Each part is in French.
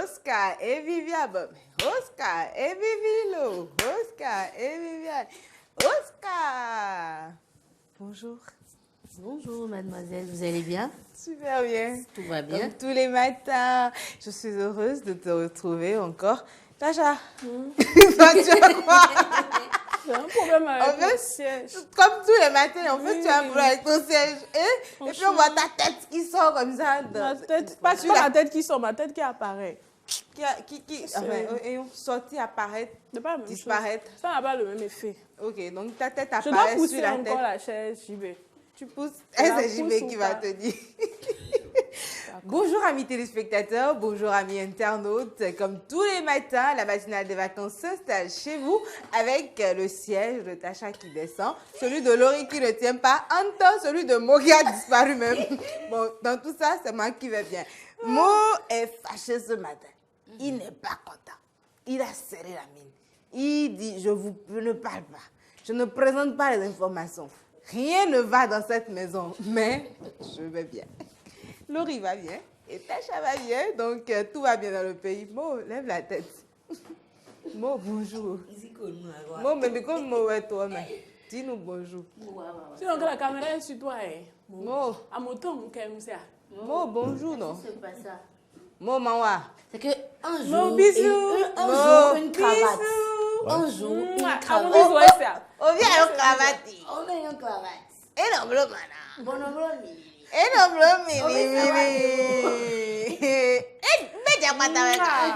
Oscar et Viviane. Oscar et Vivilo. Oscar et Viviane. Oscar. Bonjour. Bonjour mademoiselle, vous allez bien? Super bien. Tout va bien? Comme tous les matins. Je suis heureuse de te retrouver encore. Tasha, toi, tu as quoi? J'ai un problème avec En fait, le siège. comme tous les matins, en fait, Oui. tu as un problème avec ton siège. Et puis on voit ta tête qui sort comme ça. Ma tête, pas la tête qui sort, ma tête qui apparaît. Et sortir, apparaître, C'est pas la même disparaître. chose. Ça n'a pas le même effet. Ok, donc ta tête Je dois apparaît sur pousser la tête. encore la chaise, j'y vais. Tu pousses. la C'est JB pousse qui ou va pas? te dire. Bonjour amis téléspectateurs, bonjour amis internautes. Comme tous les matins, la matinale des vacances s'installe chez vous avec le siège de Tasha qui descend, celui de Laurie qui ne tient pas, en temps celui de Mo qui a disparu même. Bon, dans tout ça, c'est moi qui vais bien. Mo est fâché ce matin. Il n'est pas content. Il a serré la mine. Il dit, je ne parle pas. Je ne présente pas les informations. Rien ne va dans cette maison, mais je vais bien. Laurie va bien et Tasha va bien, donc tout va bien dans le pays. Mo, lève la tête. Mo, bonjour. Mo, mais comme Mo est toi, mais dis-nous bonjour. Sinon, que la caméra est sur toi, Mo, à mon temps, mon cœur, ça. Mo, bonjour, non? C'est pas ça. Mo, mawa. C'est que un Mon jour, bisou. un jour, une cravate. Bisous. Un jour, une À mon cravate. bisou, ouais, ça. On vient à cravate. On a une cravate. Et non, bleu, mana. Bon, non, Et non, bleu, mini. Mais j'ai pas ta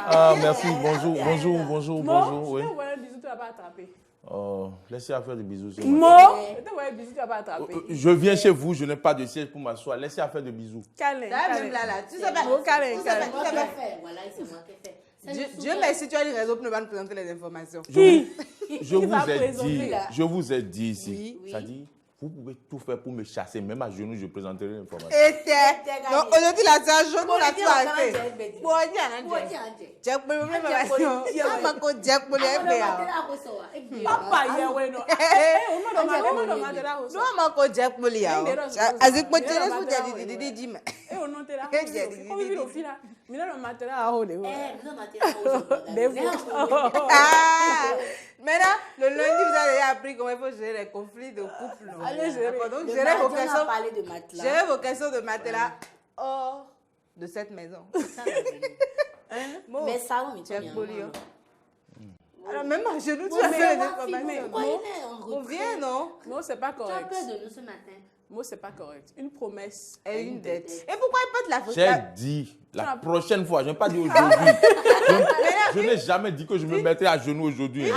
Ah, merci. Bonjour. Bon, Oui. si tu vois un bisou, tu vas pas attraper. Oh, laissez faire des bisous. sur Mo, moi. si tu vois un bisou, tu vas pas attraper. Je viens chez vous, je n'ai pas de siège pour m'asseoir. Laissez faire des bisous. Câlin, Même là, tu sais pas. Mo, câlin, Tu sais pas, câlin. tu Moi sais qui pas. ai fait. Voilà, c'est moi qui ai fait. Ça Dieu, nous Dieu souvient. merci, tu as une raison pour ne pas nous présenter les informations. Je Qui va vous ai présenter, dit, là? je vous ai dit ici. Oui. Ça dit, vous pouvez tout faire pour me chasser, même à genoux, je présenterai l'information. Et donc aujourd'hui, là, c'est un jour où la tu as fait. Bon, il y a un Moi, Jack. j'ai un jet. Jack, mais même il y a un manco Jack pour les Ah, FBA. Papa, il y a ouais, non. On m'a demandé là aussi. Non, manco Jack pour les FBA. Azik, moi, tu es là, tu dis, Eh, on note là. Eh, j'ai dit, On vit au fil là. Mais là, le matériel à haut. Eh, nous, on Des m'a fois. Ah! Maintenant, le lundi, vous avez appris comment il faut gérer les conflits de couple. non? Allez, gérer. Donc, Le gérez vos mardi, on a questions. parlé de matelas. Gérez vos questions de matelas hors de cette maison. Ça va venir. Mo, Mais ça, on Jack me Polio. dit. Alors, même à genoux, tu Moi, as mais fait les moi, informations. pourquoi il est en On retrait? vient, non? Moi, c'est pas Tu as correct. peur de nous ce matin. Moi, c'est pas correct. Une promesse. Et une dette. dette. Et pourquoi il porte la J'ai faute? dit la prochaine fois, je n'ai pas dit aujourd'hui. Je n'ai jamais dit que je me mettrai à genoux aujourd'hui.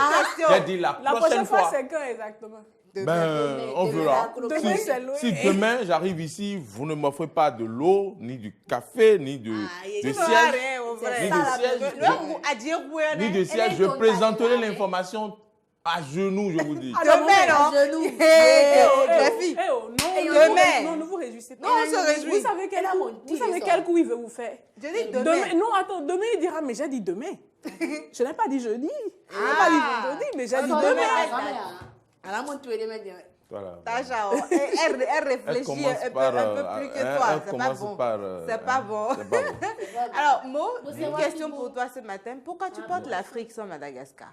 J'ai dit la La prochaine fois. c'est quand exactement? Ben, on verra. Demain, c'est loin. Si demain j'arrive ici, vous ne m'offrez pas de l'eau, ni du café, ni de siège, ni de siège, je présenterai l'information à genoux, je vous dis. Demain, non? Genoux. Les filles. Eh oh, non, Demain. non, ne vous réjouissez pas. Non, on se réjouit. Vous savez quel coup, vous savez quel coup il veut vous faire? Je dis demain. Non, attends, demain il dira, mais j'ai dit demain. Je n'ai pas dit jeudi. Je n'ai pas dit vendredi, mais j'ai dit demain. Voilà. Tasha, elle réfléchit un peu plus que toi. C'est pas bon. C'est pas bon. C'est pas bon. Alors, Mo, c'est une moi question qui pour toi ce matin. Pourquoi tu portes l'Afrique sans Madagascar?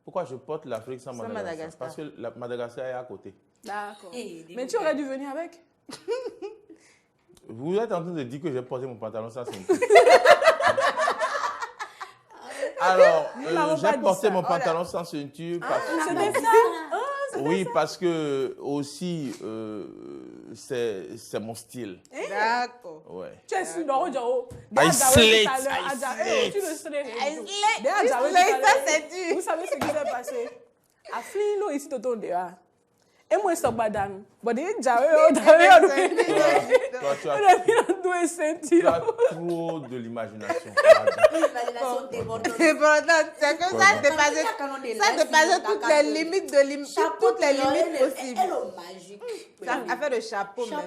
Pourquoi je porte l'Afrique sans Madagascar? Madagascar. Parce que Madagascar est à côté. D'accord. Eh, Mais tu aurais dû venir avec. Vous êtes en train de dire que j'ai porté mon pantalon sans ceinture. Alors, n'avons pas j'ai dit porté ça. mon pantalon sans ceinture parce que... C'était ça. Oui, parce que aussi, c'est mon style. D'accord. Ouais. Tu es sûr, non, Jao. I slate, Tu le slate. Ça, c'est dur. Vous savez ce qui s'est passé? À Flino, ici, tout le dehors. Et moi, je suis badane. Bon, déjà, Toi, tu as trop de l'imagination. C'est que ça dépasse toutes les limites toutes les limites possibles. Ça a fait le chapeau même.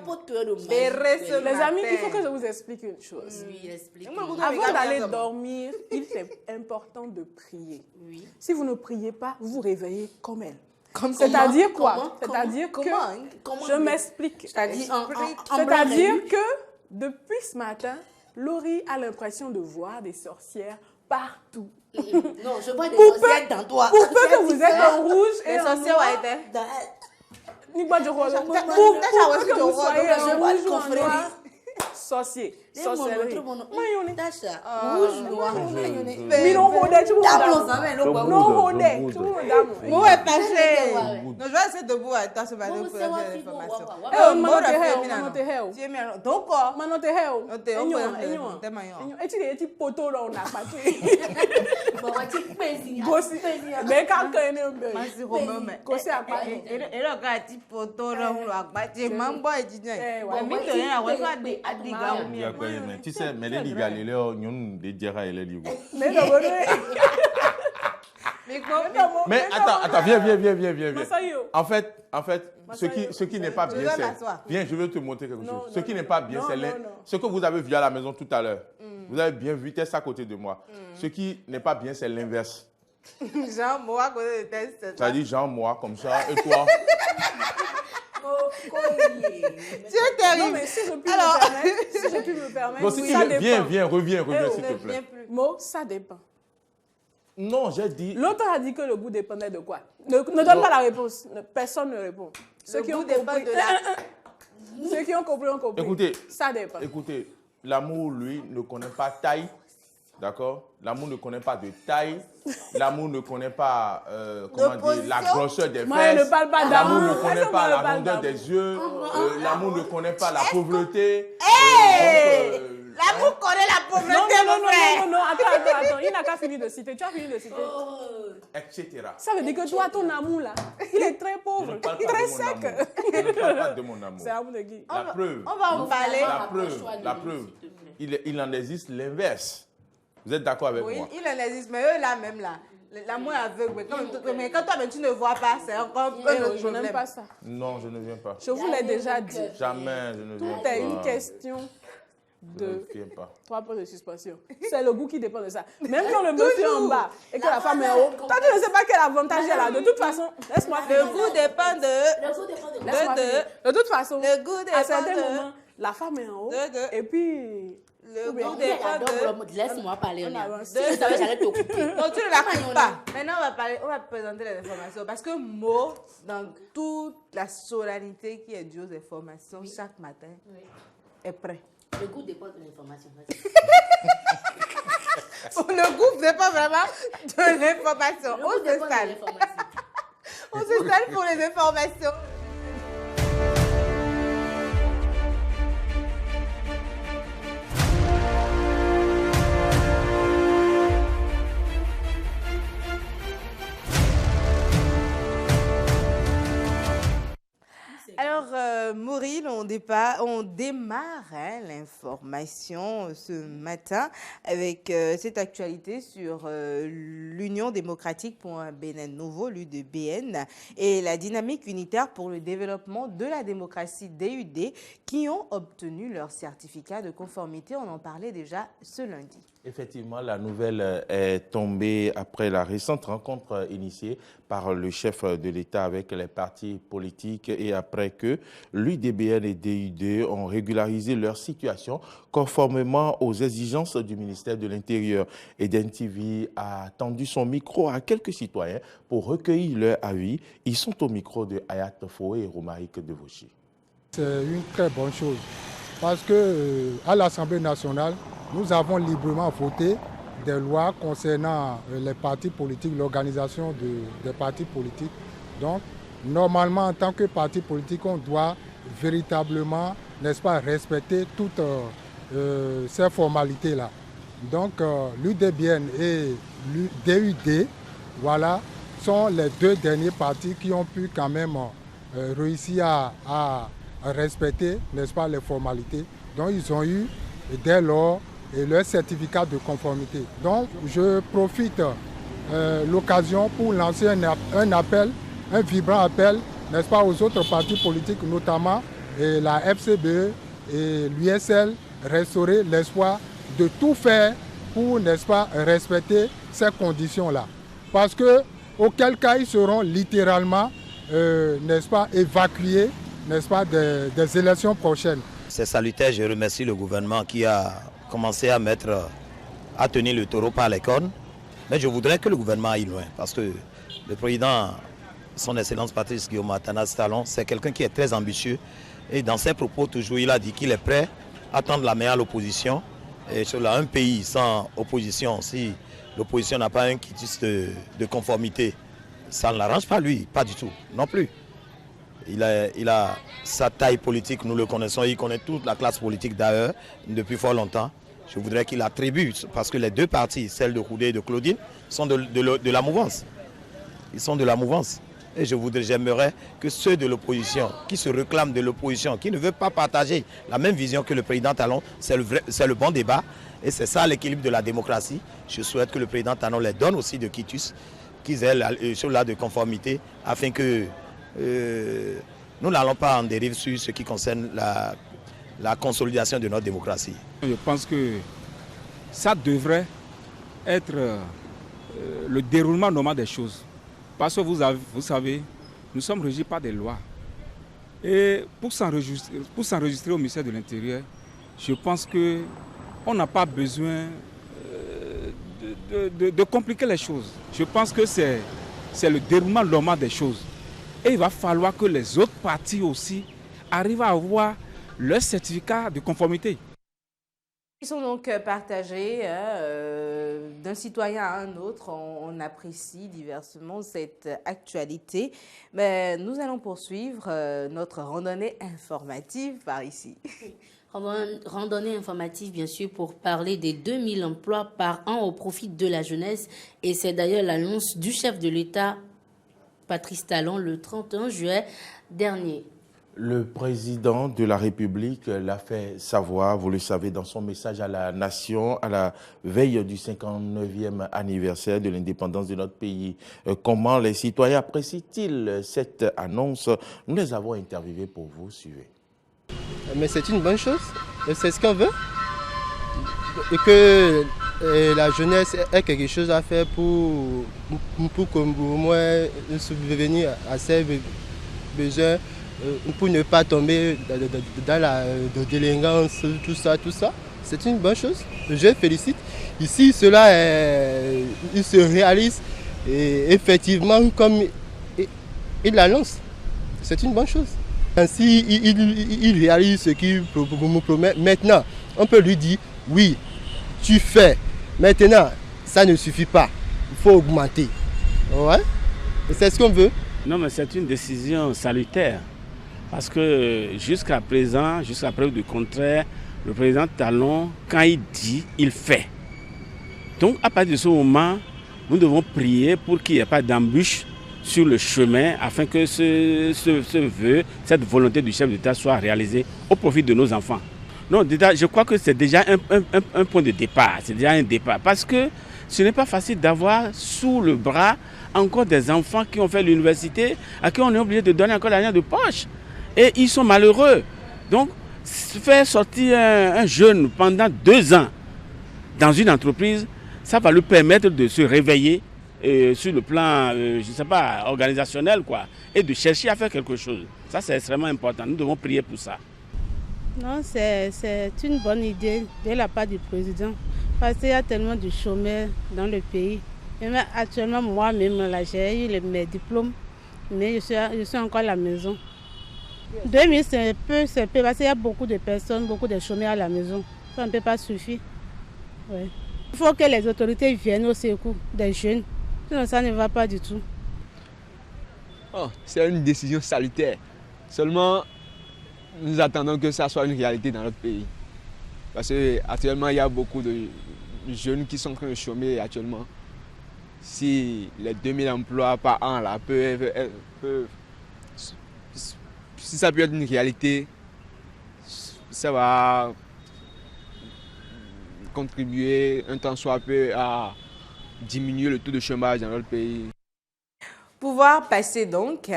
Béret ce Les amis, il faut matin. que je vous explique une chose. Oui, explique. Avant d'aller dormir, il est important de prier. Oui. Si vous ne priez pas, vous vous réveillez comme elle. Comme C'est-à-dire quoi? Comment? C'est-à-dire que... Comment Je m'explique. C'est-à-dire C'est-à-dire que depuis ce matin, Laurie a l'impression de voir des sorcières partout. Non, je vois des sorcières dans toi. Pour peu que vous êtes en rouge et Les en sorciers noir, ont été. ni pas de rôle. Pour peu reçu que ton vous rôle, soyez donc en je vois rouge le ou en confrérie. noir, sorcier, sorcellerie. Mayoni. Tasha, rouge, noir, Milon Rodé, tu vois. D'abord, ça va, non, quoi. Non, Jaune Rodé, rouge. tu vois, dame. Moi, est fâché. Ouais. Non, je vais rester debout à toi ce matin Moi, pour c'est faire moi, l'information. ouais, Eh, Oh, mano moi, te je fais heo, mina, mano non. te heo. Tu es mien. Donc, quoi? Mano te heo. On te- on peut- Enyo. on te maillon. Eti poto là on a pas tu. Bon, on va dire pési. Gosi. Mais quand on est un peu. Merci, Romain, mais- Gosi à pas. Et le gars, tu peux te rendre à bâtir. Maman, boy, tu dis. Eh, ouais. Bon, mine de rien, on va dire à des gars. Il y a quoi, mais tu sais, mais les gars, les gars, ils ont des diarrhées, les gars. Mais non, mais Mais quoi? Mais attends, viens. Masayo. En fait, ce qui n'est pas Je bien, vais c'est... m'asseoir. Viens, je vais te montrer quelque Non, chose. Ce non, qui n'est non. pas bien, Non, c'est non, non. ce que vous avez vu à la maison tout à l'heure. Vous avez bien vu, t'es à côté de moi. Ce qui n'est pas bien, c'est l'inverse. Jean, moi, à côté de test. C'est-à-dire, genre, moi, comme ça, et toi. Tu es Non, terrible. mais si je puis Alors- me permettre, si je puis me permettre, Bon, si tu ça veux, dépend. reviens, Eh, s'il te Ne plaît. viens plus. Mo, ça dépend. Non, j'ai dit... L'autre a dit que le goût dépendait de quoi? Ne donne pas la réponse. Personne ne répond. Ceux qui goût ont dépend compris, de la- Ceux qui ont compris ont compris. Écoutez. Ça dépend. Écoutez, l'amour, lui, ne connaît pas taille. D'accord? L'amour ne connaît pas de taille. L'amour ne connaît pas comment dire, la grosseur des Moi, je fesses. ne parle pas L'amour d'amour. ne connaît Est-ce pas qu'on la ne parle rondeur d'amour? des yeux. L'amour ne connaît pas la pauvreté. L'amour connaît la pauvreté, Non, mon frère. non, attends. Il n'a qu'à finir de citer. Tu as fini de citer. Etc. Ça veut dire que toi, ton amour, là, il est très Je pauvre, ne parle pas très de mon sec. amour. Je ne parle pas de mon amour. C'est l'amour de qui? La preuve. On va en parler. La preuve. Il en existe l'inverse. Vous êtes d'accord avec Oui, moi? il en existe, mais eux là même là, l'amour est aveugle. Mais quand toi-même tu ne vois pas, c'est encore un autre Je problème. n'aime pas ça. Non, je ne viens pas. Je vous l'ai déjà dit. Jamais, je ne viens Tout pas. est une question Je ne de viens pas. 3 points de suspension. C'est le goût qui dépend de ça. Même quand le monsieur est en bas et que la femme est en haut, toi tu ne sais pas quel avantage elle a. De toute façon, laisse-moi Le finir. goût dépend de... Le goût dépend de Laisse-moi de- finir. De toute façon, Le goût à dépend certains de... moments, la femme est en haut de- et puis... Le Ou bien- goût dépend de... Laisse-moi parler. On Léa. avance. Je savais, j'allais t'occuper. Non, tu ne la coupes pas. Maintenant, on va présenter les informations. Parce que Mo, dans toute la solennité qui est due aux informations, chaque matin, Oui. est prêt. Le goût dépend de l'information. Vas-y. Le groupe dépend vraiment de l'information. Le On goût dépend de s'installe. l'information. On s'installe pour les informations. Alors, Maureen, on démarre hein, l'information ce matin avec cette actualité sur l'Union démocratique pour un Bénin nouveau, l'UDBN, et la dynamique unitaire pour le développement de la démocratie DUD qui ont obtenu leur certificat de conformité. On en parlait déjà ce lundi. Effectivement, la nouvelle est tombée après la récente rencontre initiée par le chef de l'État avec les partis politiques et après que l'UDBN et DUD ont régularisé leur situation conformément aux exigences du ministère de l'Intérieur. Eden TV a tendu son micro à quelques citoyens pour recueillir leur avis. Ils sont au micro de Hayat Foué et Romaric Devauchy. C'est une très bonne chose parce que à l'Assemblée nationale, nous avons librement voté des lois concernant les partis politiques, l'organisation des partis politiques. Donc, normalement, en tant que parti politique, on doit véritablement, n'est-ce pas, respecter toutes ces formalités-là. Donc, l'UDBN et l'UDUD, voilà, sont les deux derniers partis qui ont pu quand même réussir à respecter, n'est-ce pas, les formalités. Donc, ils ont eu, dès lors, leur certificat de conformité. Donc, je profite l'occasion pour lancer un appel, un vibrant appel, n'est-ce pas, aux autres partis politiques, notamment la FCBE et l'USL, restaurer l'espoir de tout faire pour, n'est-ce pas, respecter ces conditions-là. Parce que, auquel cas, ils seront littéralement, n'est-ce pas, évacués, n'est-ce pas, des élections prochaines. C'est salutaire, je remercie le gouvernement qui a commencé à tenir le taureau par les cornes. Mais je voudrais que le gouvernement aille loin, parce que le président, son Excellence Patrice Guillaume Atanas Talon, c'est quelqu'un qui est très ambitieux. Et dans ses propos, toujours, il a dit qu'il est prêt à tendre la main à l'opposition. Et sur un pays sans opposition, si l'opposition n'a pas un quitus de conformité, ça ne l'arrange pas lui, pas du tout, non plus. Il a sa taille politique, nous le connaissons, il connaît toute la classe politique d'ailleurs, depuis fort longtemps. Je voudrais qu'il attribue, parce que les deux partis, celle de Koudé et de Claudine, sont de la mouvance. Ils sont de la mouvance. Et j'aimerais que ceux de l'opposition, qui se réclament de l'opposition, qui ne veulent pas partager la même vision que le président Talon, c'est le bon débat. Et c'est ça l'équilibre de la démocratie. Je souhaite que le président Talon les donne aussi de quitus, qu'ils aient la chose-là de conformité, afin que nous n'allons pas en dérive sur ce qui concerne la consolidation de notre démocratie. Je pense que ça devrait être le déroulement normal des choses. Parce que vous savez, nous sommes régis par des lois. Et pour s'enregistrer au ministère de l'Intérieur, je pense qu'on n'a pas besoin de compliquer les choses. Je pense que c'est le déroulement normal des choses. Et il va falloir que les autres partis aussi arrivent à avoir leur certificat de conformité. Ils sont donc partagés d'un citoyen à un autre. On apprécie diversement cette actualité. Mais nous allons poursuivre notre randonnée informative par ici. Randonnée informative, bien sûr, pour parler des 2000 emplois par an au profit de la jeunesse. Et c'est d'ailleurs l'annonce du chef de l'État, Patrice Talon, le 31 juillet dernier. Le président de la République l'a fait savoir, vous le savez, dans son message à la nation, à la veille du 59e anniversaire de l'indépendance de notre pays. Comment les citoyens apprécient-ils cette annonce? Nous les avons interviewés pour vous, suivez. Mais c'est une bonne chose, c'est ce qu'on veut. Et que la jeunesse ait quelque chose à faire pour qu'au moins subvenir à ses besoins, pour ne pas tomber dans la délinquance, tout ça. C'est une bonne chose. Je félicite. Ici, cela il se réalise et effectivement comme il l'annonce. C'est une bonne chose. Ainsi, il réalise ce qu'il me promet. Maintenant, on peut lui dire, oui, tu fais. Maintenant, ça ne suffit pas. Il faut augmenter. Ouais. C'est ce qu'on veut. Non, mais c'est une décision salutaire. Parce que jusqu'à présent, jusqu'à preuve du contraire, le président Talon, quand il dit, il fait. Donc, à partir de ce moment, nous devons prier pour qu'il n'y ait pas d'embûche sur le chemin afin que ce vœu, cette volonté du chef d'État soit réalisée au profit de nos enfants. Non, je crois que c'est déjà un point de départ. C'est déjà un départ. Parce que ce n'est pas facile d'avoir sous le bras encore des enfants qui ont fait l'université, à qui on est obligé de donner encore l'argent de poche. Et ils sont malheureux. Donc, faire sortir un jeune pendant 2 ans dans une entreprise, ça va lui permettre de se réveiller sur le plan, je ne sais pas, organisationnel, quoi, et de chercher à faire quelque chose. Ça, c'est extrêmement important. Nous devons prier pour ça. Non, c'est une bonne idée de la part du président. Parce qu'il y a tellement de chômeurs dans le pays. Et même actuellement, moi-même, j'ai eu mes diplômes, mais je suis encore à la maison. 2000, c'est peu, parce qu'il y a beaucoup de personnes, beaucoup de chômeurs à la maison. Ça ne peut pas suffire. Ouais. Il faut que les autorités viennent au secours des jeunes. Sinon, ça ne va pas du tout. Oh, c'est une décision salutaire. Seulement, nous attendons que ça soit une réalité dans notre pays. Parce qu'actuellement, il y a beaucoup de jeunes qui sont en train de chômer actuellement. Si les 2000 emplois par an là, si ça peut être une réalité, ça va contribuer un tant soit peu à diminuer le taux de chômage dans notre pays. Pouvoir passer donc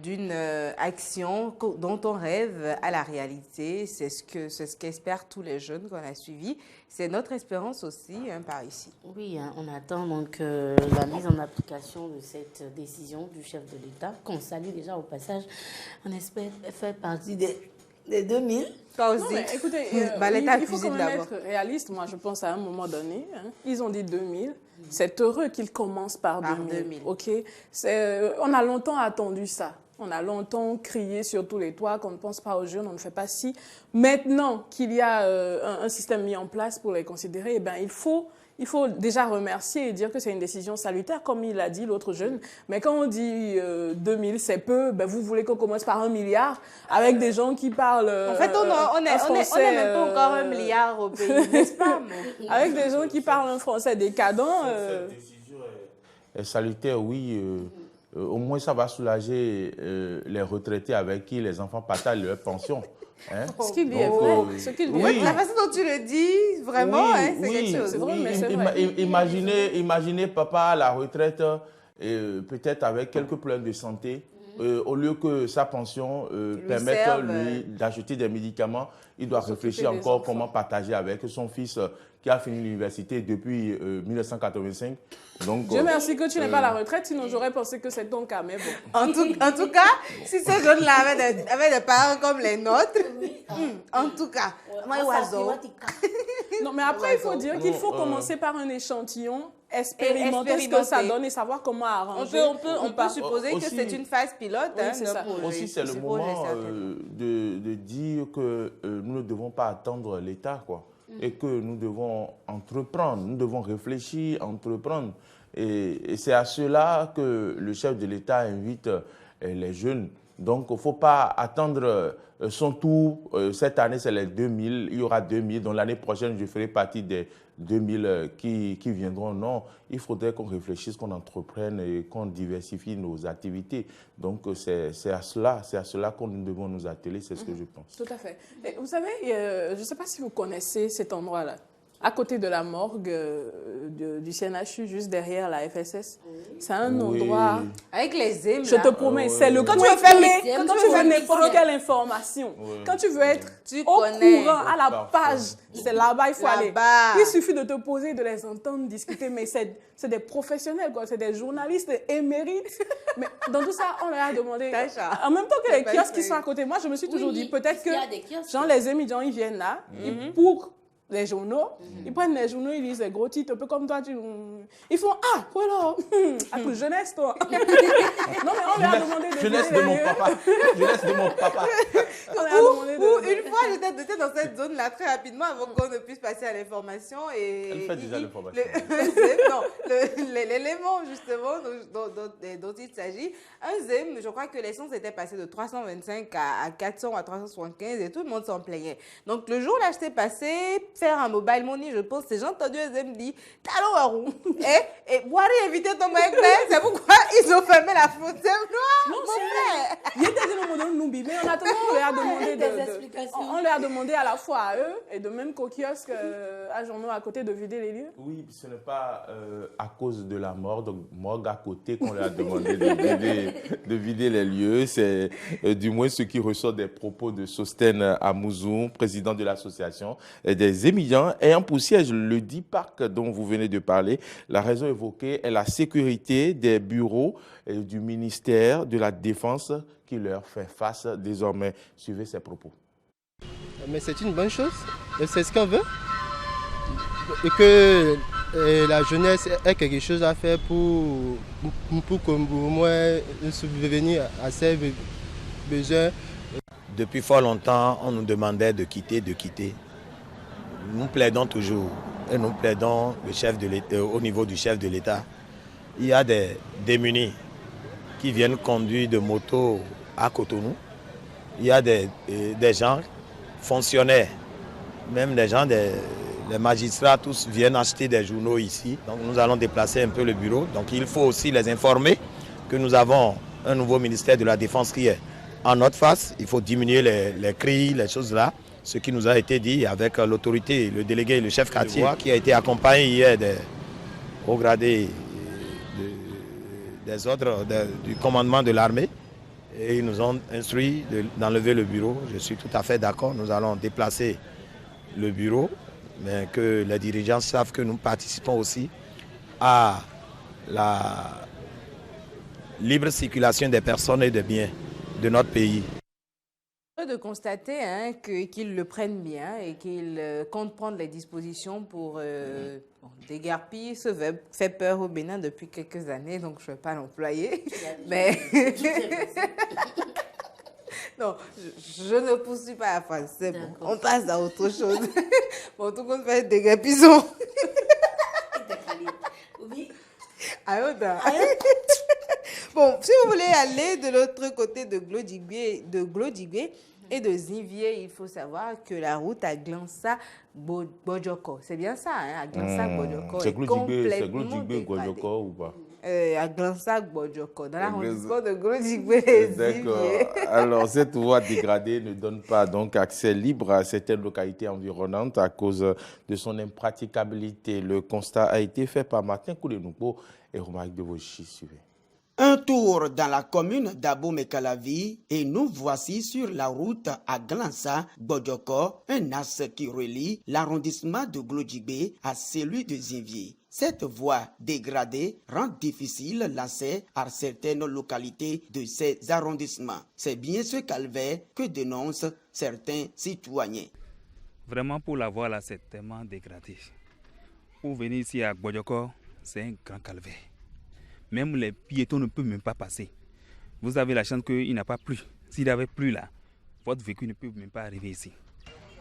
d'une action dont on rêve à la réalité, c'est ce qu'espèrent tous les jeunes qu'on a suivis. C'est notre espérance aussi par ici. Oui, on attend donc la mise en application de cette décision du chef de l'État, qu'on salue déjà au passage. On espère faire partie des Les 2000. Toi aussi. Non, mais écoutez, il faut quand même être réaliste. Moi, je pense à un moment donné, ils ont dit 2000. C'est heureux qu'ils commencent par 2000. OK? On a longtemps attendu ça. On a longtemps crié sur tous les toits qu'on ne pense pas aux jeunes, on ne fait pas ci. Maintenant qu'il y a un système mis en place pour les considérer, eh ben, il faut déjà remercier et dire que c'est une décision salutaire, comme il a dit l'autre jeune. Mais quand on dit 2000, c'est peu, ben vous voulez qu'on commence par 1 milliard avec des gens qui parlent en fait, on est même pas encore 1 milliard au pays, n'est-ce pas? Avec des gens qui parlent un français décadent. Cette décision est salutaire, oui. Au moins, ça va soulager les retraités avec qui les enfants partagent leur pension. Hein? Ce qu'il dit est vrai. La façon dont tu le dis, vraiment, c'est quelque chose. C'est vrai, mais c'est vrai. Imaginez papa à la retraite, peut-être avec quelques problèmes de santé. Au lieu que sa pension permette lui d'acheter des médicaments, il doit réfléchir encore comment partager avec son fils qui a fini l'université depuis 1985. Donc, Dieu merci que tu n'es pas à la retraite, sinon j'aurais pensé que c'est ton cas, mais bon. En tout cas, si ce jeune-là avait des parents comme les nôtres, en tout cas, non, mais après, il faut dire qu'il faut commencer par un échantillon, expérimenter ce que ça donne et savoir comment arranger. On peut supposer que c'est une phase pilote. Oui, c'est ça. Aussi, c'est le moment de dire que nous ne devons pas attendre l'État, quoi. Et que nous devons entreprendre, nous devons réfléchir, entreprendre. Et c'est à cela que le chef de l'État invite les jeunes. Donc, il ne faut pas attendre son tour. Cette année, c'est les 2000. Il y aura 2000. Donc, l'année prochaine, je ferai partie des 2000 qui viendront. Non, il faudrait qu'on réfléchisse, qu'on entreprenne et qu'on diversifie nos activités. Donc, c'est à cela que nous devons nous atteler. C'est ce que je pense. Tout à fait. Et vous savez, je ne sais pas si vous connaissez cet endroit-là. À côté de la morgue du CNHU, juste derrière la FSS. C'est un endroit... Avec les aimes, je te promets, c'est le... Quand tu veux n'importe quelle information, quand tu veux être au courant, à la page, c'est là-bas, il faut aller. Il suffit de te poser, de les entendre discuter, mais c'est des professionnels, quoi. C'est des journalistes émérites. Mais dans tout ça, on leur a demandé... En même temps que les kiosques qui sont à côté, moi, je me suis toujours dit, peut-être que genre, les émigrants, ils viennent là, pour... les journaux, ils prennent les journaux, ils lisent les gros titres, un peu comme toi, ils font « Ah, voilà, à toute jeunesse, toi !» Non, mais on leur a demandé de... Jeunesse de mon papa. Jeunesse de mon papa. Une fois, j'étais dans cette zone-là très rapidement avant qu'on ne puisse passer à l'information. Elle fait déjà l'information. Non, l'élément, justement, dont il s'agit, un ZEM, je crois que l'essence était passée de 325 à 400 ou à 375 et tout le monde s'en plaignait. Donc, le jour là, j'étais passé faire un mobile money, je pense, j'ai entendu un ZEM dire « Talon à roue !» Et Boiri éviter ton mec, c'est pourquoi ils ont fermé la frontière. Non, c'est vrai. Il y a des moments où nous mais en attendant, on leur a demandé on leur a demandé à la fois à eux et de même qu'au kiosque à journaux à côté de vider les lieux. Oui, ce n'est pas à cause de la morgue à côté qu'on leur a demandé de vider les lieux. C'est du moins ce qui ressort des propos de Sosten Amouzoum, président de l'association des émigrants ayant pour siège le dit parc dont vous venez de parler. La raison évoquée est la sécurité des bureaux du ministère de la Défense qui leur fait face désormais. Suivez ces propos. Mais c'est une bonne chose, c'est ce qu'on veut. Et que la jeunesse ait quelque chose à faire pour qu'au moins subvenir à ses besoins. Depuis fort longtemps, on nous demandait de quitter. Nous plaidons toujours et nous plaidons au niveau du chef de l'État. Il y a des démunis qui viennent conduire de motos à Cotonou. Il y a des gens, fonctionnaires, même des gens, les magistrats, tous viennent acheter des journaux ici. Donc nous allons déplacer un peu le bureau. Donc il faut aussi les informer que nous avons un nouveau ministère de la Défense qui est en notre face. Il faut diminuer les cris, les choses là. Ce qui nous a été dit avec l'autorité, le délégué, le chef quartier, qui a été accompagné hier des hauts gradés des ordres du commandement de l'armée. Et ils nous ont instruit d'enlever le bureau. Je suis tout à fait d'accord. Nous allons déplacer le bureau, mais que les dirigeants savent que nous participons aussi à la libre circulation des personnes et des biens de notre pays. heureux de constater qu'ils le prennent bien et qu'ils comptent prendre les dispositions pour déguerpir ce verbe fait peur au Bénin depuis quelques années, donc je ne vais pas l'employer. Mais non, je ne poursuis pas la phrase, c'est bon. On passe à autre chose. Bon, tout le monde fait déguerpison. Oui. Bon, si vous voulez aller de l'autre côté de Glodjigbe et de Zinvier, il faut savoir que la route à Glansa-Bodjoko, c'est bien ça, à Glansa-Bodjoko, c'est Glodjigbe Bodjoko ou pas? À Glansa-Bodjoko, dans l'arrondissement de Glodjigbe et Zinvier. D'accord. Alors, cette voie dégradée ne donne pas donc accès libre à certaines localités environnantes à cause de son impraticabilité. Le constat a été fait par Martin Koulenoupo et Romaric Devochy. Suivez. Un tour dans la commune d'Abo-Mekalavi et nous voici sur la route à Glansa-Bodjoko, un axe qui relie l'arrondissement de Glodjigbe à celui de Zinvier. Cette voie dégradée rend difficile l'accès à certaines localités de ces arrondissements. C'est bien ce calvaire que dénoncent certains citoyens. Vraiment, pour la voie là, c'est tellement dégradé. Pour venir ici à Bodjoko, c'est un grand calvaire. Même les piétons ne peuvent même pas passer. Vous avez la chance qu'il n'a pas plu. S'il avait plu là, votre véhicule ne peut même pas arriver ici.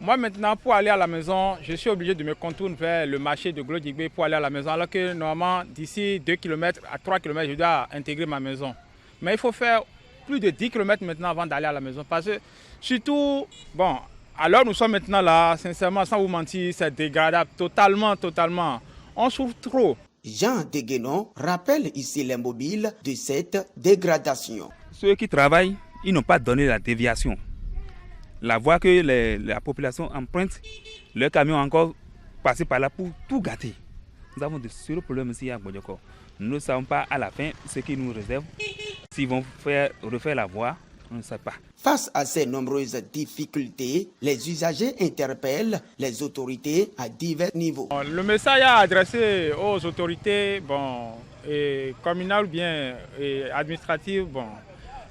Moi maintenant, pour aller à la maison, je suis obligé de me contourner vers le marché de Glodjigbe pour aller à la maison. Alors que normalement, d'ici 2 km à 3 km, je dois intégrer ma maison. Mais il faut faire plus de 10 km maintenant avant d'aller à la maison. Parce que surtout, bon, alors nous sommes maintenant là, sincèrement, sans vous mentir, c'est dégradable totalement. On souffre trop. Jean Deguenon rappelle ici l'immobile de cette dégradation. Ceux qui travaillent, ils n'ont pas donné la déviation. La voie que la population emprunte, le camion a encore passé par là pour tout gâter. Nous avons de sérieux problèmes ici à Bodjoko. Nous ne savons pas à la fin ce qu'ils nous réservent. S'ils vont refaire la voie, on ne sait pas. Face à ces nombreuses difficultés, les usagers interpellent les autorités à divers niveaux. Le message à adresser aux autorités communales ou bien administratives,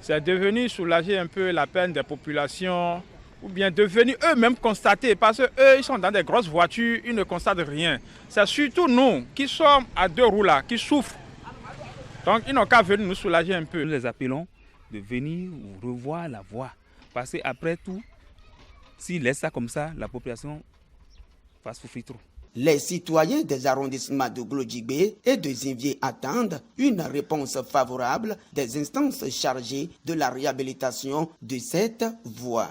c'est de venir soulager un peu la peine des populations ou bien de venir eux-mêmes constater, parce qu'eux, ils sont dans des grosses voitures, ils ne constatent rien. C'est surtout nous qui sommes à 2 roues là, qui souffrent. Donc ils n'ont qu'à venir nous soulager un peu. Nous les appelons de venir revoir la voie. Parce qu'après tout, s'ils laissent ça comme ça, la population va souffrir trop. Les citoyens des arrondissements de Glodjigbe et de Zinvier attendent une réponse favorable des instances chargées de la réhabilitation de cette voie.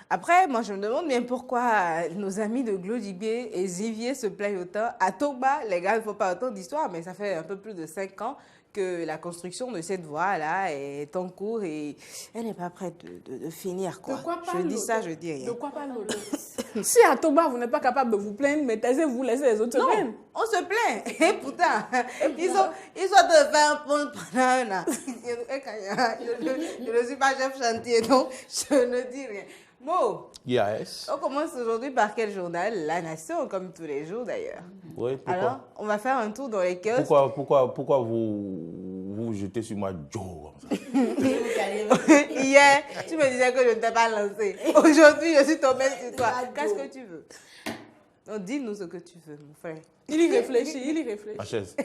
Après, moi, je me demande bien pourquoi nos amis de Glodjigbe et Zinvier se plaignent autant. À Toba, les gars, il ne faut pas autant d'histoire, mais ça fait un peu plus de 5 ans que la construction de cette voie-là est en cours et elle n'est pas prête de finir, quoi. Je dis ça, je dis rien. De quoi parle l'autre? Si à Toba, vous n'êtes pas capable de vous plaindre, mais taisez-vous, laissez les autres se plaindre. On se plaint. Et pourtant, ils ont de faire un pont pendant un an. Je ne suis pas chef chantier, donc je ne dis rien. Mo, yes. On commence aujourd'hui par quel journal? La Nation, comme tous les jours d'ailleurs. Oui, pourquoi? Alors, on va faire un tour dans les kiosques. Pourquoi vous jetez sur moi Joe? Hier, tu me disais que je ne t'ai pas lancé. Aujourd'hui, je suis tombée sur toi. Qu'est-ce que tu veux? Donc, dis-nous ce que tu veux, mon frère. Il y réfléchit, Ma chaise.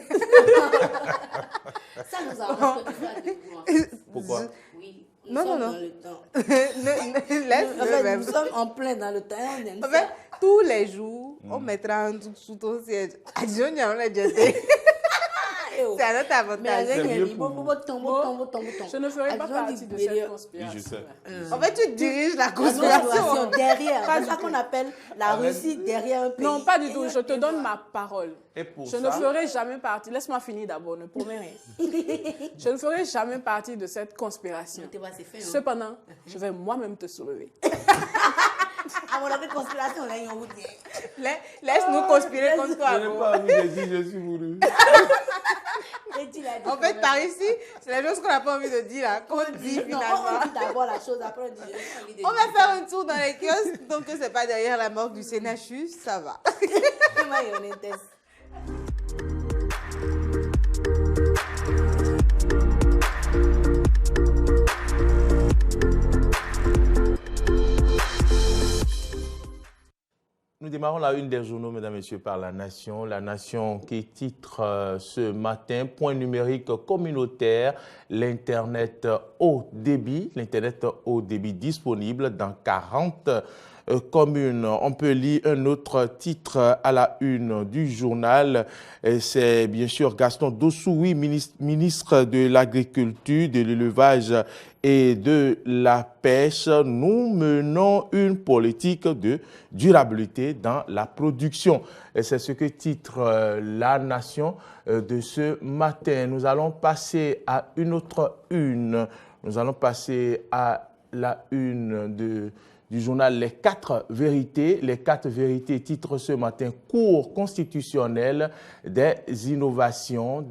Ça nous arrange que tu fasses des points. Pourquoi? Oui. Non. Dans le temps. Laisse-le même. Nous sommes en plein dans le temps. En fait, tous les jours, on mettra un truc sous ton siège. Adjoignant, on l'a jeté. C'est un autre avantage. Mais avec je ne ferai pas partie de cette conspiration. Oui, je sais. En fait, tu diriges la conspiration. Derrière. C'est ça qu'on appelle la Russie derrière un pays. Non, pas du tout. Je te donne ma parole. Et pour je ne ferai jamais partie. Laisse-moi finir d'abord, ne promets rien. Je ne ferai jamais partie de cette conspiration. Cependant, je vais moi-même te soulever. À mon avis, conspiration, là, on vous dit. Laisse-nous conspirer contre toi. Je n'ai pas envie de dire, je suis voulu. En fait, par ici, c'est la chose qu'on n'a pas envie de dire, là, qu'on dit finalement. On dit d'abord la chose, après on dit. On va faire un tour dans les kiosques, donc que ce n'est pas derrière la morgue du CNHU, ça va. démarrons la une des journaux, mesdames et messieurs, par La Nation. La Nation qui titre ce matin, point numérique communautaire, l'Internet haut débit disponible dans 40 communes. On peut lire un autre titre à la une du journal. C'est bien sûr Gaston Dossoui, ministre de l'Agriculture, de l'Élevage et de la Pêche. Nous menons une politique de durabilité dans la production. Et c'est ce que titre La Nation de ce matin. Nous allons passer à une autre une. Nous allons passer à la une du journal Les 4 vérités. Les 4 vérités titre ce matin Cour constitutionnelle des innovations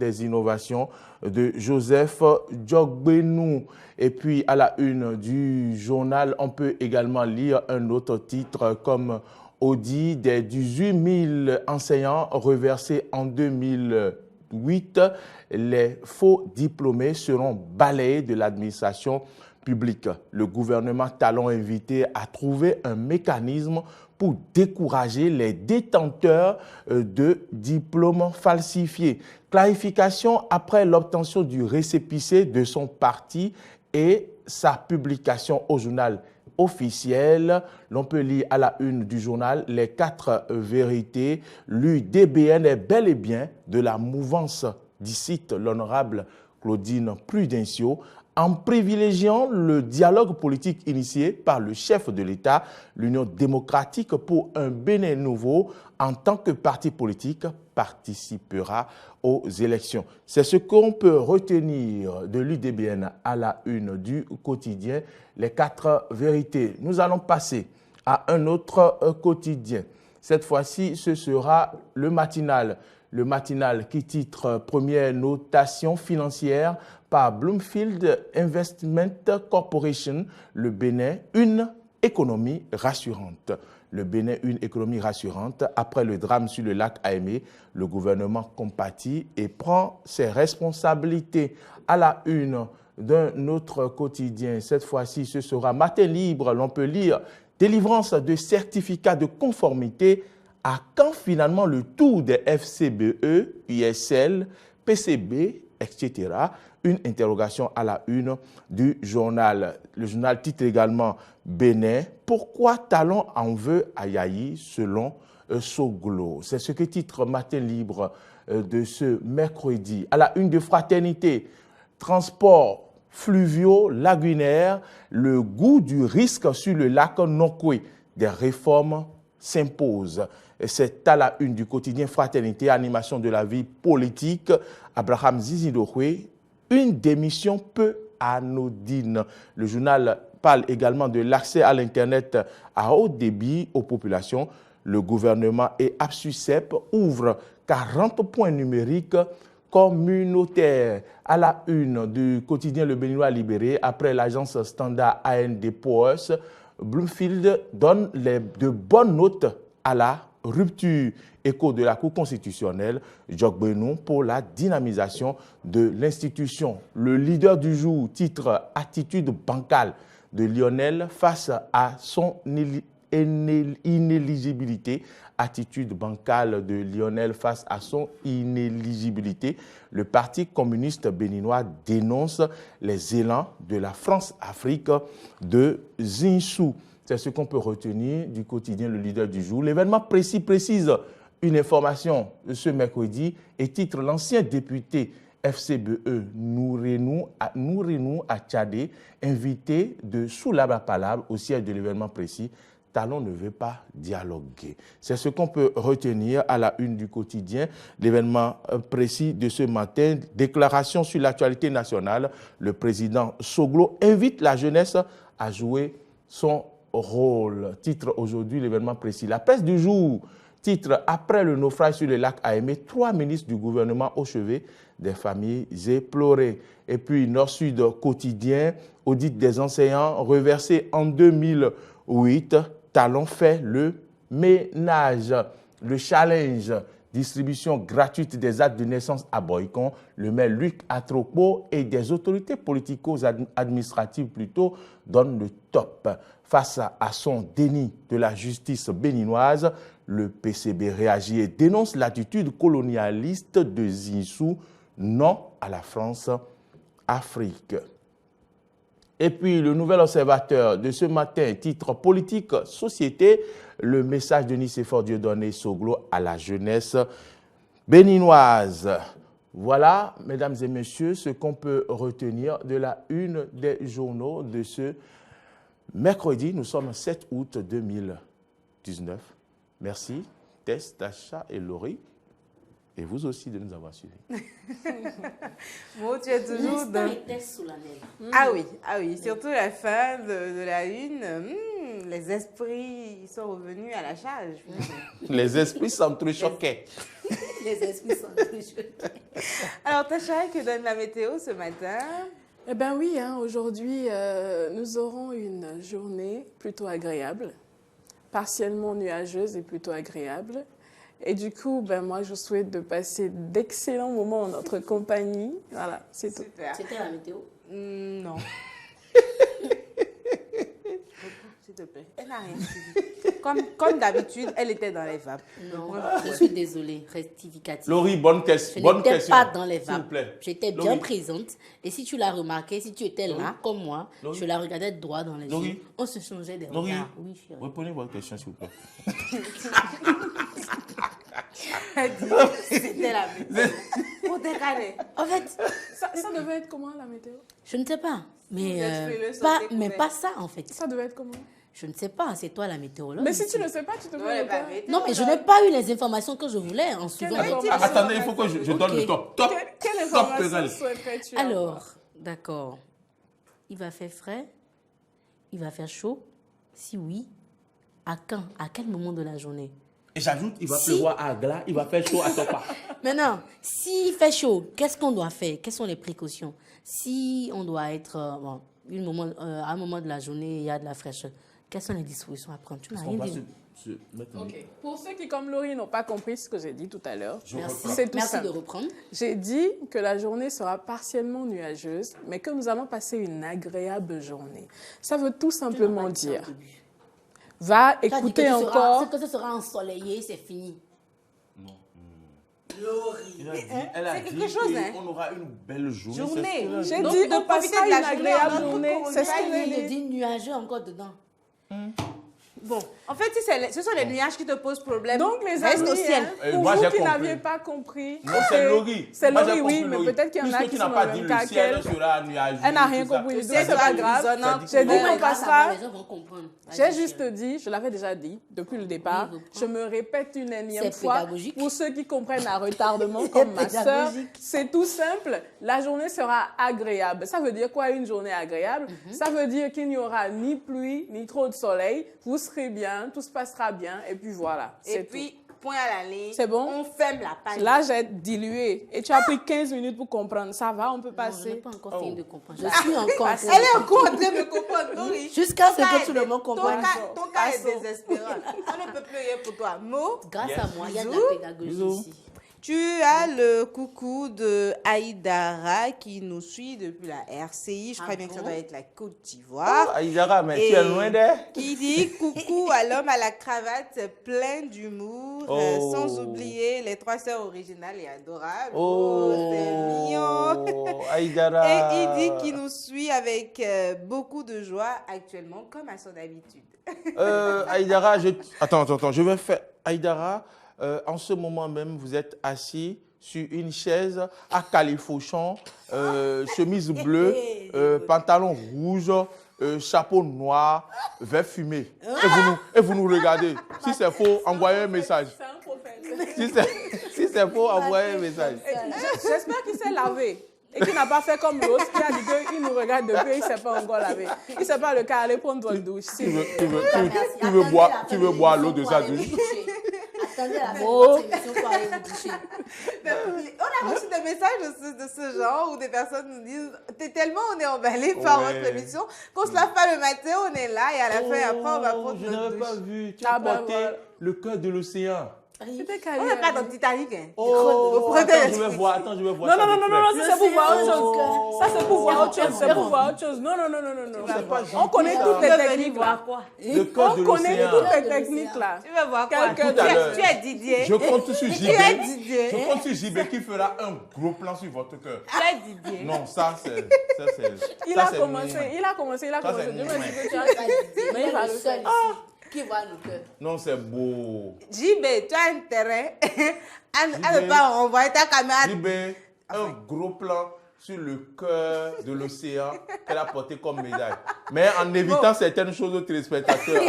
de Joseph Djogbenou. Et puis à la une du journal, on peut également lire un autre titre comme Audit des 18 000 enseignants reversés en 2008. Les faux diplômés seront balayés de l'administration publique. Le gouvernement Talon invité à trouver un mécanisme pour décourager les détenteurs de diplômes falsifiés. Clarification après l'obtention du récépissé de son parti et sa publication au journal officiel. L'on peut lire à la une du journal Les 4 vérités. L'UDBN est bel et bien de la mouvance d'ici l'honorable Claudine Prudencio, en privilégiant le dialogue politique initié par le chef de l'État, l'Union démocratique pour un Bénin nouveau, en tant que parti politique, participera aux élections. C'est ce qu'on peut retenir de l'UDBN à la une du quotidien, Les 4 vérités. Nous allons passer à un autre quotidien. Cette fois-ci, ce sera le matinal. Le matinal qui titre « Première notation financière par Bloomfield Investment Corporation, le Bénin, une économie rassurante ». Le Bénin, une économie rassurante. Après le drame sur le lac Aimé, le gouvernement compatit et prend ses responsabilités. À la une d'un autre quotidien, cette fois-ci, ce sera Matin Libre. L'on peut lire « Délivrance de certificats de conformité ». À quand finalement le tour des FCBE, USL, PCB, etc. Une interrogation à la une du journal. Le journal titre également Bénin. Pourquoi Talon en veut à Yayi selon Soglo? C'est ce que titre Matin Libre de ce mercredi. À la une de Fraternité, transport fluviaux lagunaires, le goût du risque sur le lac Nokwe. Des réformes s'imposent. C'est à la une du quotidien Fraternité, animation de la vie politique. Abraham Zizidokwe, une démission peu anodine. Le journal parle également de l'accès à l'Internet à haut débit aux populations. Le gouvernement et APSUCEP ouvrent 40 points numériques communautaires. À la une du quotidien Le Béninois Libéré, après l'agence standard AND Powers, Bloomfield donne de bonnes notes à la rupture. Écho de la Cour constitutionnelle, Djogbenou pour la dynamisation de l'institution. Le leader du jour titre Attitude bancale de Lionel face à son inéligibilité. Attitude bancale de Lionel face à son inéligibilité. Le Parti communiste béninois dénonce les élans de la France-Afrique de Zinsou. C'est ce qu'on peut retenir du quotidien Le Leader du jour. L'événement précise une information ce mercredi et titre l'ancien député FCBE Nourenou Achadé, invité de Soulaba Palab au siège de l'événement précis. Talon ne veut pas dialoguer. C'est ce qu'on peut retenir à la une du quotidien. L'événement précis de ce matin, déclaration sur l'actualité nationale. Le président Soglo invite la jeunesse à jouer son rôle. Titre aujourd'hui l'événement précis. La presse du jour, titre après le naufrage sur le lac Aimé, 3 ministres du gouvernement au chevet des familles éplorées. Et puis Nord-Sud quotidien, audit des enseignants reversés en 2008. Talon fait le ménage. Le challenge, distribution gratuite des actes de naissance à Boycon, le maire Luc Atropo et des autorités politico-administratives plutôt donnent le top. Face à son déni de la justice béninoise, le PCB réagit et dénonce l'attitude colonialiste de Zinsou, non à la France-Afrique. Et puis, le Nouvel Observateur de ce matin, titre politique, société, le message de Nicéphore Dieudonné Soglo à la jeunesse béninoise. Voilà, mesdames et messieurs, ce qu'on peut retenir de la une des journaux de ce mercredi. Nous sommes le 7 août 2019. Merci, Tess, Tacha et Laurie. Et vous aussi de nous avoir suivis. Bon, tu es toujours dans... Ah oui, surtout la fin de la une. Les esprits sont revenus à la charge. Les esprits s'entrechoquaient. Les esprits s'entrechoquaient. Alors, Tacha, que donne la météo ce matin? Eh bien oui, aujourd'hui, nous aurons une journée plutôt agréable, partiellement nuageuse et plutôt agréable. Et du coup, moi, je souhaite de passer d'excellents moments en notre compagnie. Voilà, c'est tout. C'était la météo? Non. S'il te plaît. Elle n'a rien suivi. Comme d'habitude, elle était dans les vapes. Non, je suis désolée. Rectificatif. Laurie, bonne question. Je n'étais pas dans les S'il vous vapes. plaît. J'étais bien présente. Et si tu l'as remarqué, si tu étais là, comme moi, je la regardais droit dans les yeux. On se changeait des regards. Oui, chérie. Reprenez votre question, s'il vous plaît. C'était la météo. Pour décaler. En fait, ça devait être comment la météo? je ne sais pas. Mais, pas ça, en fait. Ça devait être comment? Je ne sais pas, c'est toi la météorologue. Mais si tu ne sais pas, tu te fais Non, mais je n'ai pas eu les informations que je voulais en suivant. Attendez, il faut que je donne le top. Top. Quelle information souhaiterais-tu avoir? Alors, d'accord. Il va faire frais? Il va faire chaud? Si oui, à quand? À quel moment de la journée? Et j'ajoute, il va pleuvoir à Agla, il va faire chaud à Topa. Maintenant, s'il fait chaud, qu'est-ce qu'on doit faire? Quelles sont les précautions? Si on doit être à un moment de la journée, il y a de la fraîcheur, quelles sont les dispositions à prendre? Tu n'as rien dit. Pour ceux qui, comme Laurie, n'ont pas compris ce que j'ai dit tout à l'heure, merci de reprendre. J'ai dit que la journée sera partiellement nuageuse, mais que nous allons passer une agréable journée. Ça veut tout simplement dire... Va écouter encore... Que ce sera ensoleillé, c'est fini. Non. Laurie. C'est quelque chose, hein? On aura une belle journée. J'ai dit de passer une agréable journée. C'est ce que j'ai dit. Nuageux encore dedans. Bon, en fait, ce sont les nuages qui te posent problème. Donc, les amis, pour vous qui n'aviez pas compris... Non, c'est Laurie. C'est Laurie, oui, mais peut-être qu'il y en a qui sont dans le même cas qu'elle. Elle n'a rien compris. C'est pas grave. J'ai dit qu'on passera... J'ai juste dit, je l'avais déjà dit depuis le départ, je me répète une énième fois. Pour ceux qui comprennent à retardement, comme ma sœur, c'est tout simple. La journée sera agréable. Ça veut dire quoi, une journée agréable? Ça veut dire qu'il n'y aura ni pluie, ni trop de soleil. Vous serez bien, tout se passera bien, et puis voilà. Et puis, point à la ligne, c'est bon? On ferme la page. Là, j'ai dilué. Et tu as pris 15 minutes pour comprendre. Ça va, on peut passer? Je n'ai pas encore fini de comprendre. Je suis encore en train Elle est encore en train de comprendre, Laurie. Jusqu'à ce que tout le monde comprenne. Ton cas est désespérant. On ne peut plus rien pour toi. Mo, grâce à moi, il y a de la pédagogie ici. Tu as le coucou de Aïdara qui nous suit depuis la RCI. Je crois bien que ça doit être la Côte d'Ivoire. Aïdara, mais tu es loin d'elle. Qui dit coucou à l'homme à la cravate plein d'humour, sans oublier les 3 sœurs originales et adorables. C'est mignon. Aïdara. Et il dit qu'il nous suit avec beaucoup de joie actuellement, comme à son habitude. Aïdara, attends, je vais faire... Aïdara... en ce moment même, vous êtes assis sur une chaise à califourchon, chemise bleue, pantalon rouge, chapeau noir, vert fumé. Et vous nous regardez. Si c'est faux, envoyez un message. Si c'est faux, envoyez un message. J'espère qu'il s'est lavé. Et qu'il n'a pas fait comme l'autre qui a dit qu'il nous regarde depuis, il ne s'est pas encore lavé. Il ne sait pas le cas, aller prendre votre douche. Tu veux boire l'eau de sa douche? Attendez la émission pour aller vous doucher. On a reçu des messages de ce genre où des personnes nous disent tellement on est emballé par votre émission qu'on se lave pas le matin, on est là et à la fin après on va prendre notre douche. Je n'avais pas vu. Tu as porté le cœur de l'océan. C'était On Cali. n'est pas dans Titanic. Hein. Oh, attends, je vais voir. Non, ça c'est pour voir autre chose. Ça c'est pour voir autre chose. C'est pour voir autre chose. Non. On connaît toutes les techniques là. On connaît toutes les techniques là. Tu vas voir quoi? Tu es Didier. Je compte sur JB. Tu es Didier. Je compte sur JB qui fera un gros plan sur votre cœur. Tu es Didier. Non, ça c'est. Il a commencé. Je me dis que tu as dit. Mais il va le faire. Qui voit le cœur? Non, c'est beau. JB, tu as intérêt à ne pas renvoyer ta caméra. JB, un gros plan sur le cœur de l'océan qu'elle a porté comme médaille. Mais en évitant certaines choses aux téléspectateurs.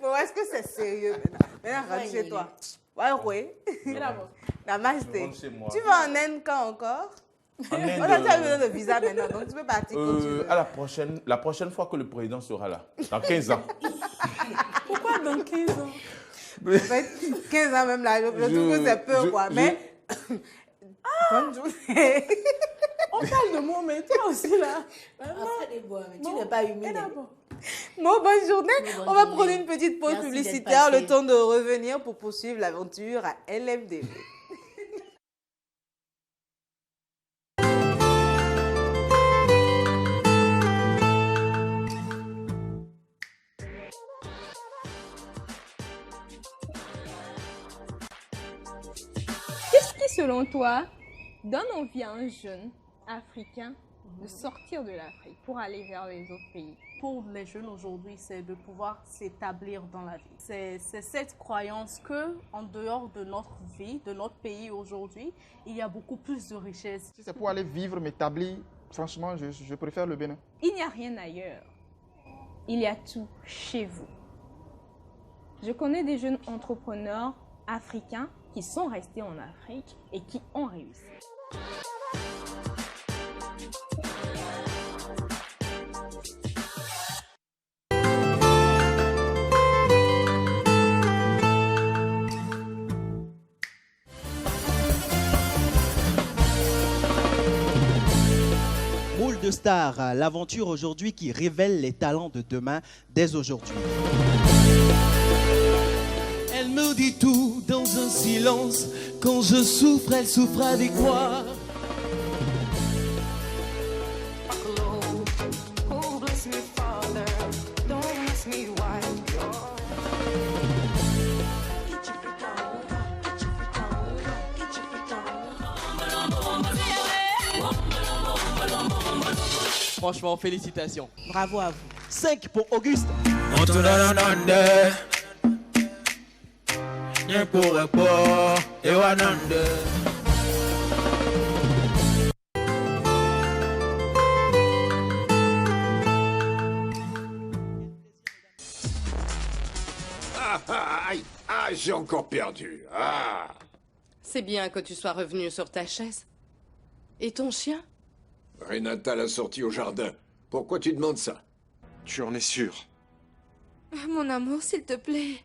Bon, est-ce que c'est sérieux maintenant? Rentre chez toi. Ouais. Namasté. Tu vas en Inde quand encore? On a besoin de visa maintenant, donc tu peux partir quand tu veux. À la prochaine fois que le président sera là, dans 15 ans. Pourquoi dans 15 ans? En fait, 15 ans même là, je trouve que c'est peu quoi. Mais bonne journée. On parle de moi, mais toi aussi là. Tu n'es pas humide. Bon, bonne journée. On va prendre une petite pause publicitaire, le temps de revenir pour poursuivre l'aventure à LMDV. Qu'est-ce qui, selon toi, donne envie à un jeune africain de sortir de l'Afrique pour aller vers les autres pays? Pour les jeunes aujourd'hui, c'est de pouvoir s'établir dans la vie. C'est cette croyance que, en dehors de notre vie, de notre pays aujourd'hui, il y a beaucoup plus de richesses. Si c'est pour aller vivre, m'établir, franchement, je préfère le Bénin. Il n'y a rien ailleurs. Il y a tout chez vous. Je connais des jeunes entrepreneurs africains qui sont restés en Afrique et qui ont réussi. Rôle de star, l'aventure aujourd'hui qui révèle les talents de demain dès aujourd'hui. Elle me dit tout dans un silence. Quand je souffre, elle souffre avec moi. Franchement, félicitations. Bravo à vous. 5 pour Auguste. J'ai encore perdu. C'est bien que tu sois revenu sur ta chaise. Et ton chien? Renata l'a sorti au jardin. Pourquoi tu demandes ça? Tu en es sûr? Mon amour, s'il te plaît.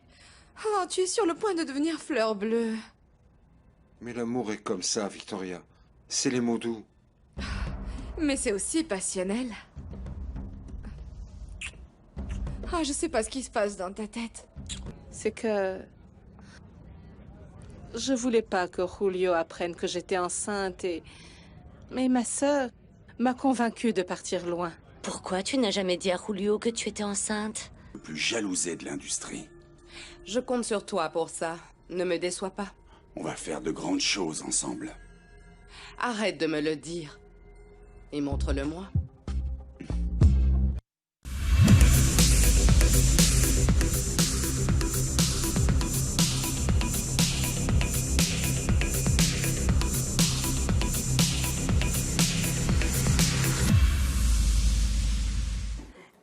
Oh, tu es sur le point de devenir fleur bleue. Mais l'amour est comme ça, Victoria. C'est les mots doux. Mais c'est aussi passionnel. Je sais pas ce qui se passe dans ta tête. C'est que... je voulais pas que Julio apprenne que j'étais enceinte Mais ma sœur m'a convaincue de partir loin. Pourquoi tu n'as jamais dit à Julio que tu étais enceinte? Le plus jalousé de l'industrie. Je compte sur toi pour ça. Ne me déçois pas. On va faire de grandes choses ensemble. Arrête de me le dire. Et montre-le-moi.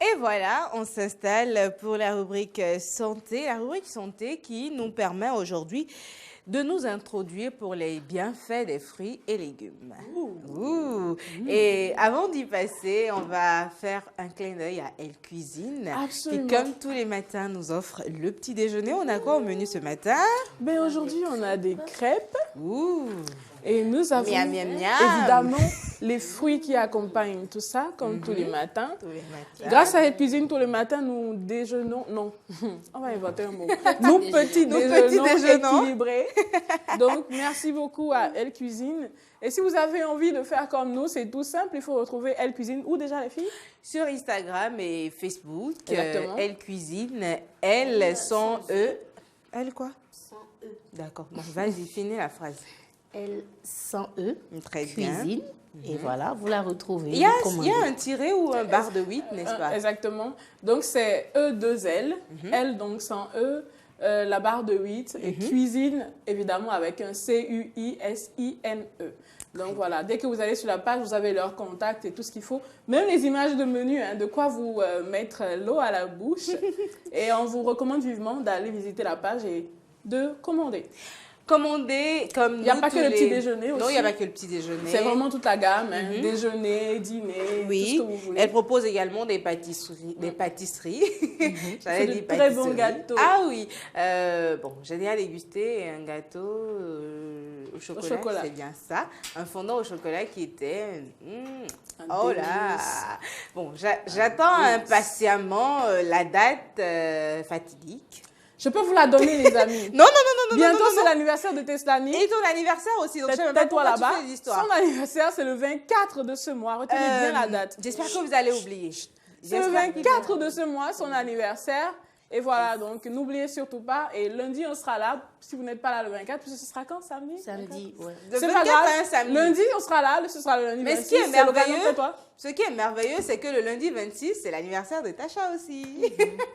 Et voilà, on s'installe pour la rubrique santé. La rubrique santé qui nous permet aujourd'hui de nous introduire pour les bienfaits des fruits et légumes. Et avant d'y passer, on va faire un clin d'œil à Elle Cuisine. Absolument. Qui, comme tous les matins, nous offre le petit déjeuner. On a quoi au menu ce matin? Aujourd'hui, on a des crêpes. Et nous avons miam, miam, miam. évidemment les fruits qui accompagnent tout ça, comme tous les matins. Grâce à cette cuisine, tous les matins, nous déjeunons. Non, on va inventer un mot. Nous petits déjeunons équilibrés. Donc, merci beaucoup à Elle Cuisine. Et si vous avez envie de faire comme nous, c'est tout simple. Il faut retrouver Elle Cuisine. Où déjà, les filles? Sur Instagram et Facebook. Exactement. Elle Cuisine. Elle sans E. Elle quoi? Sans E. D'accord. Bon, vas-y, finis la phrase. Elle sans E. Très bien. Cuisine. Et voilà, vous la retrouvez. Il y a un tiret ou un barre de 8, n'est-ce pas? Exactement. Donc, c'est E2L. L, donc sans E. La barre de 8. Et cuisine, évidemment, avec un C-U-I-S-I-N-E. Donc, voilà. Dès que vous allez sur la page, vous avez leur contact et tout ce qu'il faut. Même les images de menu, hein, de quoi vous mettre l'eau à la bouche. Et on vous recommande vivement d'aller visiter la page et de commander. Commander comme il n'y a pas que le petit déjeuner aussi. Non, il n'y a pas que le petit déjeuner. C'est vraiment toute la gamme, hein. Déjeuner, dîner, tout ce que vous voulez. Elle propose également des pâtisseries. C'est de très bons gâteaux. Ah oui. Bon, j'ai déjà dégusté un gâteau au chocolat. C'est bien ça. Un fondant au chocolat qui était... oh là. Bon, j'attends impatiemment la date fatidique. Je peux vous la donner, les amis. Non. Bientôt, c'est l'anniversaire de Teslani. Et ton anniversaire aussi. Donc, tais-toi là-bas. Son anniversaire, c'est le 24 de ce mois. Retenez bien la date. J'espère que vous allez oublier. C'est le 24 de ce mois, son anniversaire. Et voilà, donc n'oubliez surtout pas. Et lundi, on sera là. Si vous n'êtes pas là le 24, puis ce sera quand? Samedi? Samedi, ouais. C'est pas grave. Samedi. Lundi, on sera là. Ce sera le lundi 26. Mais ce qui est merveilleux, c'est que le lundi 26, c'est l'anniversaire de Tasha aussi.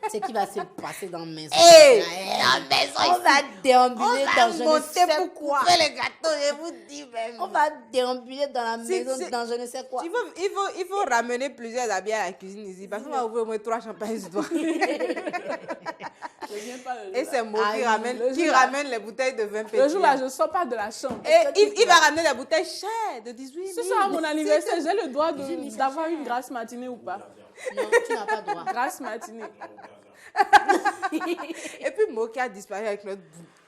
C'est qui va se passer dans la maison. On va déambuler dans je ne sais pourquoi. Les gâteaux, je vous dis même. On va déambuler dans la maison dans je ne sais quoi. Il faut ramener plusieurs habits à la cuisine ici parce qu'on va ouvrir au moins 3 champagnes du doigt. Et c'est moi qui ramène les bouteilles de vin pétillant. Le jour là, je ne sors pas de la chambre. Et il va ramener la bouteille chère de 18 000. Ce sera mon anniversaire. J'ai le droit d'avoir une grasse matinée ou pas? Non, tu n'as pas le droit. Grasse matinée. Et puis Moki a disparu avec notre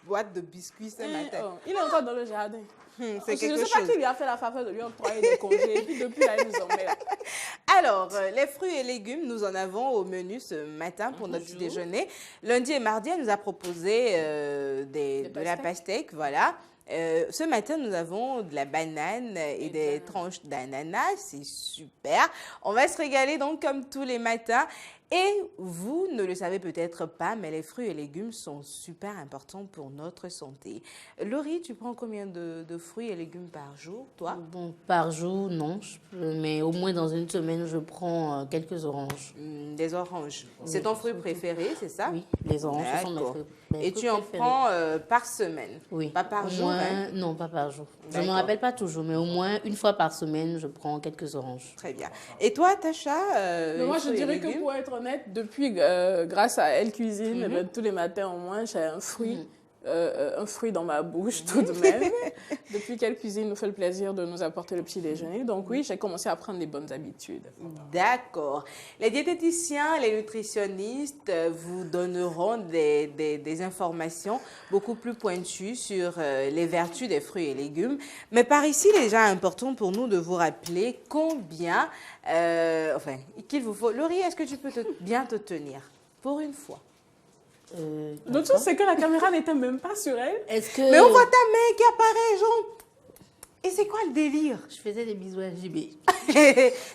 boîte de biscuits ce matin. Il est encore dans le jardin. C'est quelque chose. Je ne sais pas qui lui a fait la faveur de lui octroyer des congés. Et puis depuis là, il nous emmène. Alors, les fruits et légumes, nous en avons au menu ce matin pour notre petit déjeuner. Lundi et mardi, elle nous a proposé de la pastèque, voilà. Ce matin, nous avons de la banane et des tranches d'ananas. C'est super. On va se régaler donc comme tous les matins. Et vous ne le savez peut-être pas, mais les fruits et légumes sont super importants pour notre santé. Laurie, tu prends combien de fruits et légumes par jour, toi? Bon, par jour, non. Mais au moins dans une semaine, je prends quelques oranges. Des oranges. C'est ton fruit préféré, c'est ça? Oui, les oranges sont mes fruits. Et tu en prends par semaine? Oui. Pas par jour? Non, pas par jour. Je ne me rappelle pas toujours, mais au moins une fois par semaine, je prends quelques oranges. Très bien. Et toi, Tasha? Moi, je dirais que pour être honnête, depuis, grâce à Elle Cuisine, tous les matins au moins, j'ai un fruit. Un fruit dans ma bouche tout de même. Depuis qu'elle cuisine nous fait le plaisir de nous apporter le petit déjeuner. Donc oui, j'ai commencé à prendre les bonnes habitudes. D'accord. Les diététiciens, les nutritionnistes vous donneront des informations beaucoup plus pointues sur les vertus des fruits et légumes. Mais par ici, il est déjà important pour nous de vous rappeler combien, qu'il vous faut. Laurie, est-ce que tu peux bien te tenir pour une fois? L'autre chose, c'est que la caméra n'était même pas sur elle. Mais on voit ta main qui apparaît, genre. Et c'est quoi le délire? Je faisais des bisous à JB.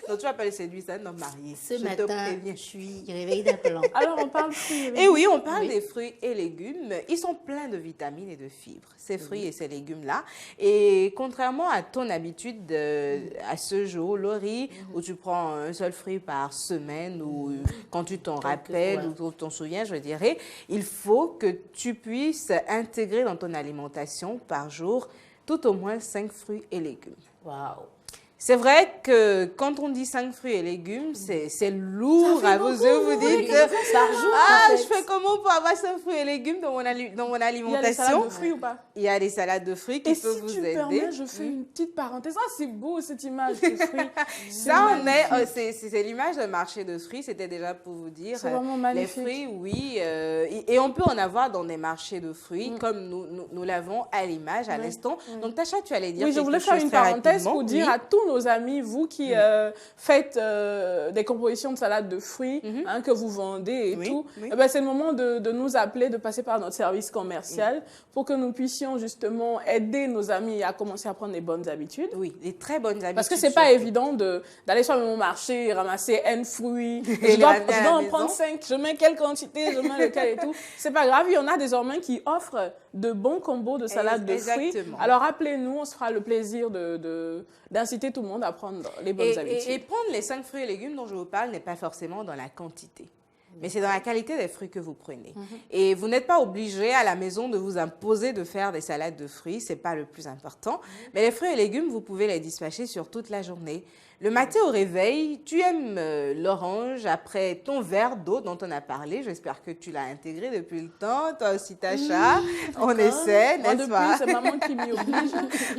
Donc, tu vas pas le séduire, c'est un homme marié. Ce matin, je suis réveillée d'un plan. Alors, on parle fruits et légumes. Et oui, on parle des fruits et légumes. Ils sont pleins de vitamines et de fibres, ces fruits et ces légumes-là. Et contrairement à ton habitude, à ce jour, Laurie, où tu prends un seul fruit par semaine, ou quand tu t'en rappelles, ou t'en souviens, je dirais, il faut que tu puisses intégrer dans ton alimentation par jour tout au moins 5 fruits et légumes. Waouh! C'est vrai que quand on dit 5 fruits et légumes, c'est lourd à vos yeux. Vous dites, je fais comment pour avoir 5 fruits et légumes dans mon alimentation? Il y a des salades de fruits ou pas? Il y a des salades de fruits qui peuvent vous aider. Permets, je fais une petite parenthèse. Ah, c'est beau cette image de fruits. Ça, c'est l'image d'un marché de fruits. C'était déjà pour vous dire. C'est vraiment magnifique. Les fruits, oui. Et on peut en avoir dans des marchés de fruits, comme nous l'avons à l'image à l'instant. Donc, Tacha, tu allais dire je voulais faire une parenthèse pour dire à tous nos amis, vous qui faites des compositions de salade de fruits, que vous vendez et tout, c'est le moment de nous appeler, de passer par notre service commercial pour que nous puissions justement aider nos amis à commencer à prendre les bonnes habitudes. Oui, les très bonnes habitudes. Parce que c'est pas évident d'aller sur le marché, ramasser N fruits. Je dois en prendre 5, je mets quelle quantité, je mets lequel et tout. C'est pas grave, il y en a désormais qui offrent de bons combos de salade de fruits. Alors appelez-nous, on se fera le plaisir d'inciter tout le monde à prendre les bonnes habitudes. Et prendre les 5 fruits et légumes dont je vous parle n'est pas forcément dans la quantité. Mais c'est dans la qualité des fruits que vous prenez. Et vous n'êtes pas obligé à la maison de vous imposer de faire des salades de fruits, ce n'est pas le plus important. Mais les fruits et légumes, vous pouvez les dispatcher sur toute la journée. Le matin au réveil, tu aimes l'orange après ton verre d'eau dont on a parlé. J'espère que tu l'as intégré depuis le temps. Toi aussi, Tacha. On essaie, n'est-ce pas? C'est maman qui m'y oblige.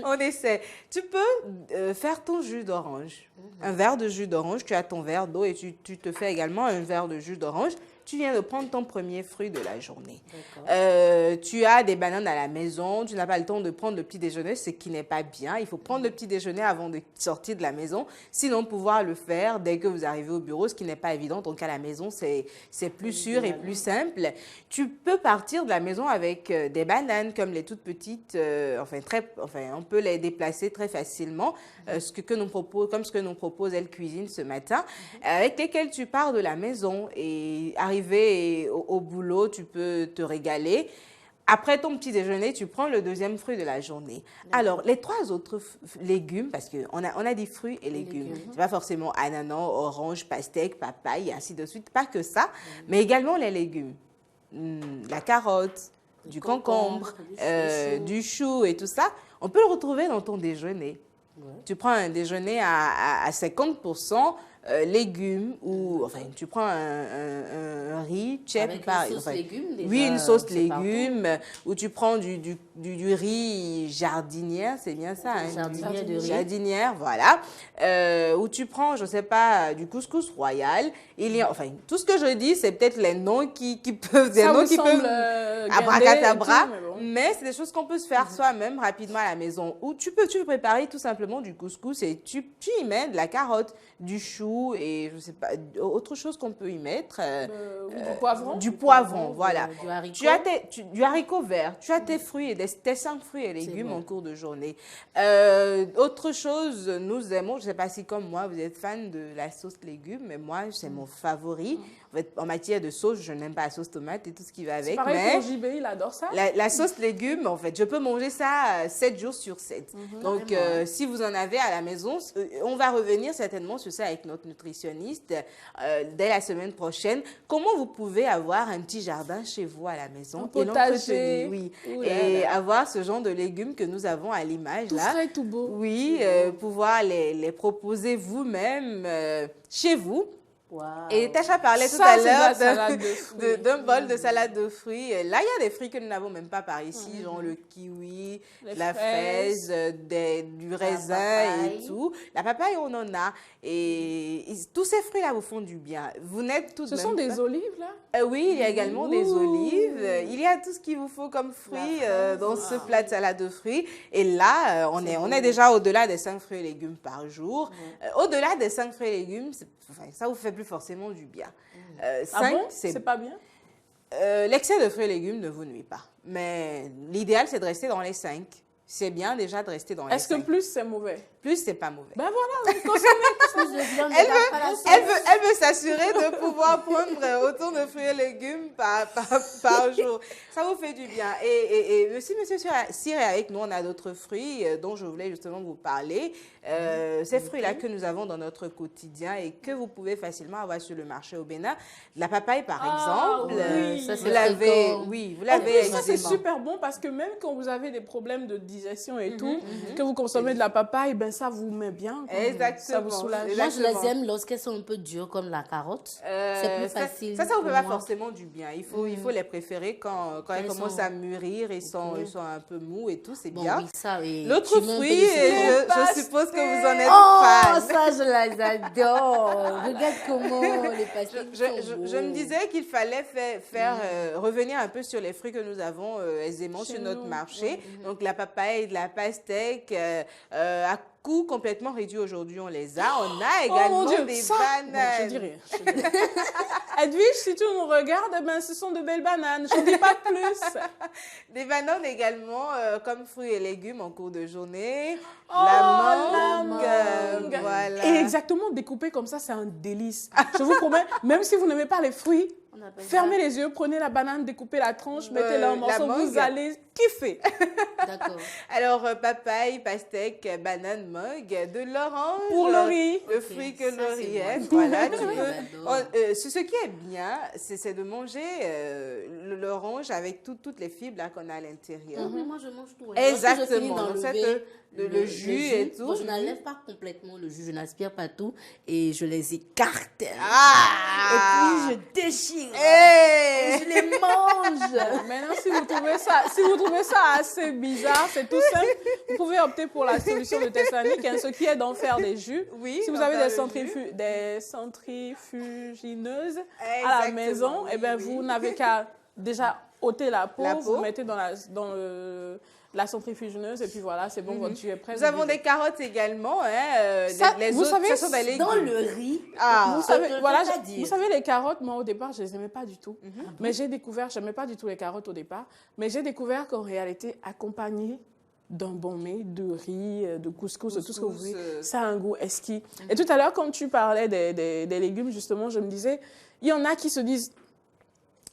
On essaie. Tu peux faire ton jus d'orange. Un verre de jus d'orange, tu as ton verre d'eau et tu te fais également un verre de jus d'orange. Tu viens de prendre ton premier fruit de la journée. Tu as des bananes à la maison, tu n'as pas le temps de prendre le petit déjeuner, ce qui n'est pas bien. Il faut prendre le petit déjeuner avant de sortir de la maison, sinon pouvoir le faire dès que vous arrivez au bureau, ce qui n'est pas évident. Donc à la maison, c'est plus sûr et plus simple. Tu peux partir de la maison avec des bananes comme les toutes petites, on peut les déplacer très facilement, comme ce que nous propose Elle Cuisine ce matin, avec lesquelles tu pars de la maison et arrivé au boulot, tu peux te régaler. Après ton petit déjeuner, tu prends le deuxième fruit de la journée. Alors, les 3 autres légumes, parce qu'on a dit fruits et légumes. C'est pas forcément ananas, orange, pastèque, papaye, et ainsi de suite. Pas que ça, mais également les légumes. La carotte, du concombre, du chou et tout ça. On peut le retrouver dans ton déjeuner. Tu prends un déjeuner à 50%, légumes ou tu prends un riz, avec une sauce légumes déjà. Oui, une sauce légumes ou tu prends du riz jardinière, c'est bien ça, jardinière, voilà. Ou tu prends, je sais pas, du couscous royal. Tout ce que je dis, c'est peut-être les noms qui peuvent abracadabra, mais c'est des choses qu'on peut se faire soi-même rapidement à la maison. Ou tu peux préparer tout simplement du couscous et tu y mets de la carotte, du chou et je sais pas, autre chose qu'on peut y mettre. Du poivron. Du poivron, voilà. Tu as du haricot vert, tu as tes fruits, tes 5 fruits et légumes en cours de journée. Autre chose, nous aimons, je ne sais pas si comme moi, vous êtes fan de la sauce légumes, mais moi, c'est mon favori. En fait, en matière de sauce, je n'aime pas la sauce tomate et tout ce qui va avec. C'est pareil pour JB, il adore ça. La sauce légumes, en fait, je peux manger ça 7 jours sur 7. Donc, si vous en avez à la maison, on va revenir certainement sur ça avec notre nutritionniste dès la semaine prochaine. Comment vous pouvez avoir un petit jardin chez vous à la maison un potager, et avoir ce genre de légumes que nous avons à l'image là. Tout frais, tout beau. Oui, pouvoir les proposer vous-même chez vous. Wow. Et Tacha parlait tout à l'heure d'un bol de salade de fruits. Là, il y a des fruits que nous n'avons même pas par ici, genre le kiwi, la fraise, du raisin et tout. La papaye, on en a. Et tous ces fruits-là vous font du bien. Vous n'êtes tout de même Ce sont des olives, là? Oui, il y a également des olives. Il y a tout ce qu'il vous faut comme fruits dans ce plat de salade de fruits. Et là, on est déjà au-delà des 5 fruits et légumes par jour. Au-delà des 5 fruits et légumes, ça vous fait plus forcément du bien. 5, c'est pas bien? L'excès de fruits et légumes ne vous nuit pas. Mais l'idéal, c'est de rester dans les 5. C'est bien déjà de rester dans les 5. Est-ce que plus, c'est mauvais? Plus, c'est pas mauvais. Ben voilà, vous consommez elle veut s'assurer de pouvoir prendre autant de fruits et légumes par jour. Ça vous fait du bien. Et aussi, monsieur Cyr est avec nous, on a d'autres fruits dont je voulais justement vous parler. Ces fruits-là que nous avons dans notre quotidien et que vous pouvez facilement avoir sur le marché au Bénin. La papaye, par exemple. Oui, vous l'avez ça, c'est super bon parce que même quand vous avez des problèmes de digestion et tout, que vous consommez de la papaye, ben ça vous met bien. Exactement. Ça vous soulage. Moi, je les aime lorsqu'elles sont un peu dures, comme la carotte. C'est plus facile. Ça vous fait pas forcément du bien. Il faut les préférer quand elles commencent à mûrir et sont un peu mous et tout, c'est bien. Oui, l'autre fruit, je suppose que vous en êtes fan. fan. Ça, je les adore. Regarde comment les pastèques je me disais qu'il fallait revenir un peu sur les fruits que nous avons aisément sur notre marché. Donc, la papaye, la pastèque, à coût complètement réduit aujourd'hui, on les a. On a également des bananes. Non, je dis rien. Edwige, si tu nous regardes, ben, ce sont de belles bananes. Je ne dis pas plus. Des bananes également, comme fruits et légumes en cours de journée. La mangue. Voilà. Et exactement, découpé comme ça, c'est un délice. Je vous promets, même si vous n'aimez pas les fruits, fermez les yeux, prenez la banane, découpez la tranche, mettez-la en morceaux, vous allez kiffer. D'accord. Alors, papaye, pastèque, banane, mangue, de l'orange. Pour le riz. Le fruit que le riz aime. Voilà, ce qui est bien, c'est de manger l'orange avec toutes les fibres qu'on a à l'intérieur. Moi, je mange tout. Exactement. Le jus et tout. Bon, je n'enlève pas complètement le jus, je n'aspire pas tout et je les écarte. Et puis, je déchire. Et je les mange. Maintenant, si vous trouvez ça assez bizarre, c'est tout simple. Vous pouvez opter pour la solution de Tessanic, ce qui est d'en faire des jus. Oui, si vous avez des centrifugineuses à la maison, eh ben, vous n'avez qu'à déjà ôter la peau, vous mettez dans la centrifugeuse et puis voilà, c'est bon, votre jus est prêt. Nous avons des carottes également. Vous savez, dans le riz. Vous savez, les carottes, moi au départ, je ne les aimais pas du tout. Mais j'ai découvert, je n'aimais pas du tout les carottes au départ, mais j'ai découvert qu'en réalité, accompagné d'un bon mets, de riz, de couscous, tout ce que vous voulez, ça a un goût exquis. Et tout à l'heure, quand tu parlais des légumes, justement, je me disais, il y en a qui se disent,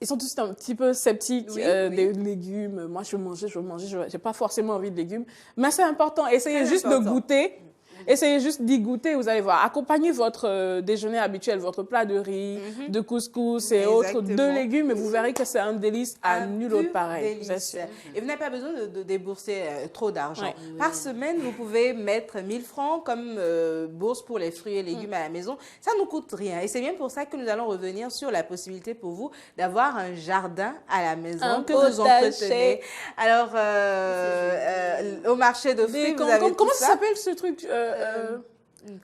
ils sont tous un petit peu sceptiques des légumes. Moi, je veux manger, je n'ai pas forcément envie de légumes. Mais c'est important. Essayez juste de goûter. Essayez juste d'y goûter, vous allez voir. Accompagnez votre déjeuner habituel, votre plat de riz, de couscous et autres, de légumes, et vous verrez que c'est un délice à nul autre pareil. Et vous n'avez pas besoin de débourser trop d'argent. Par semaine, vous pouvez mettre 1 000 francs comme bourse pour les fruits et légumes à la maison. Ça ne nous coûte rien. Et c'est bien pour ça que nous allons revenir sur la possibilité pour vous d'avoir un jardin à la maison que vous entretenez. Alors, au marché de fruits, vous avez comment ça s'appelle ce truc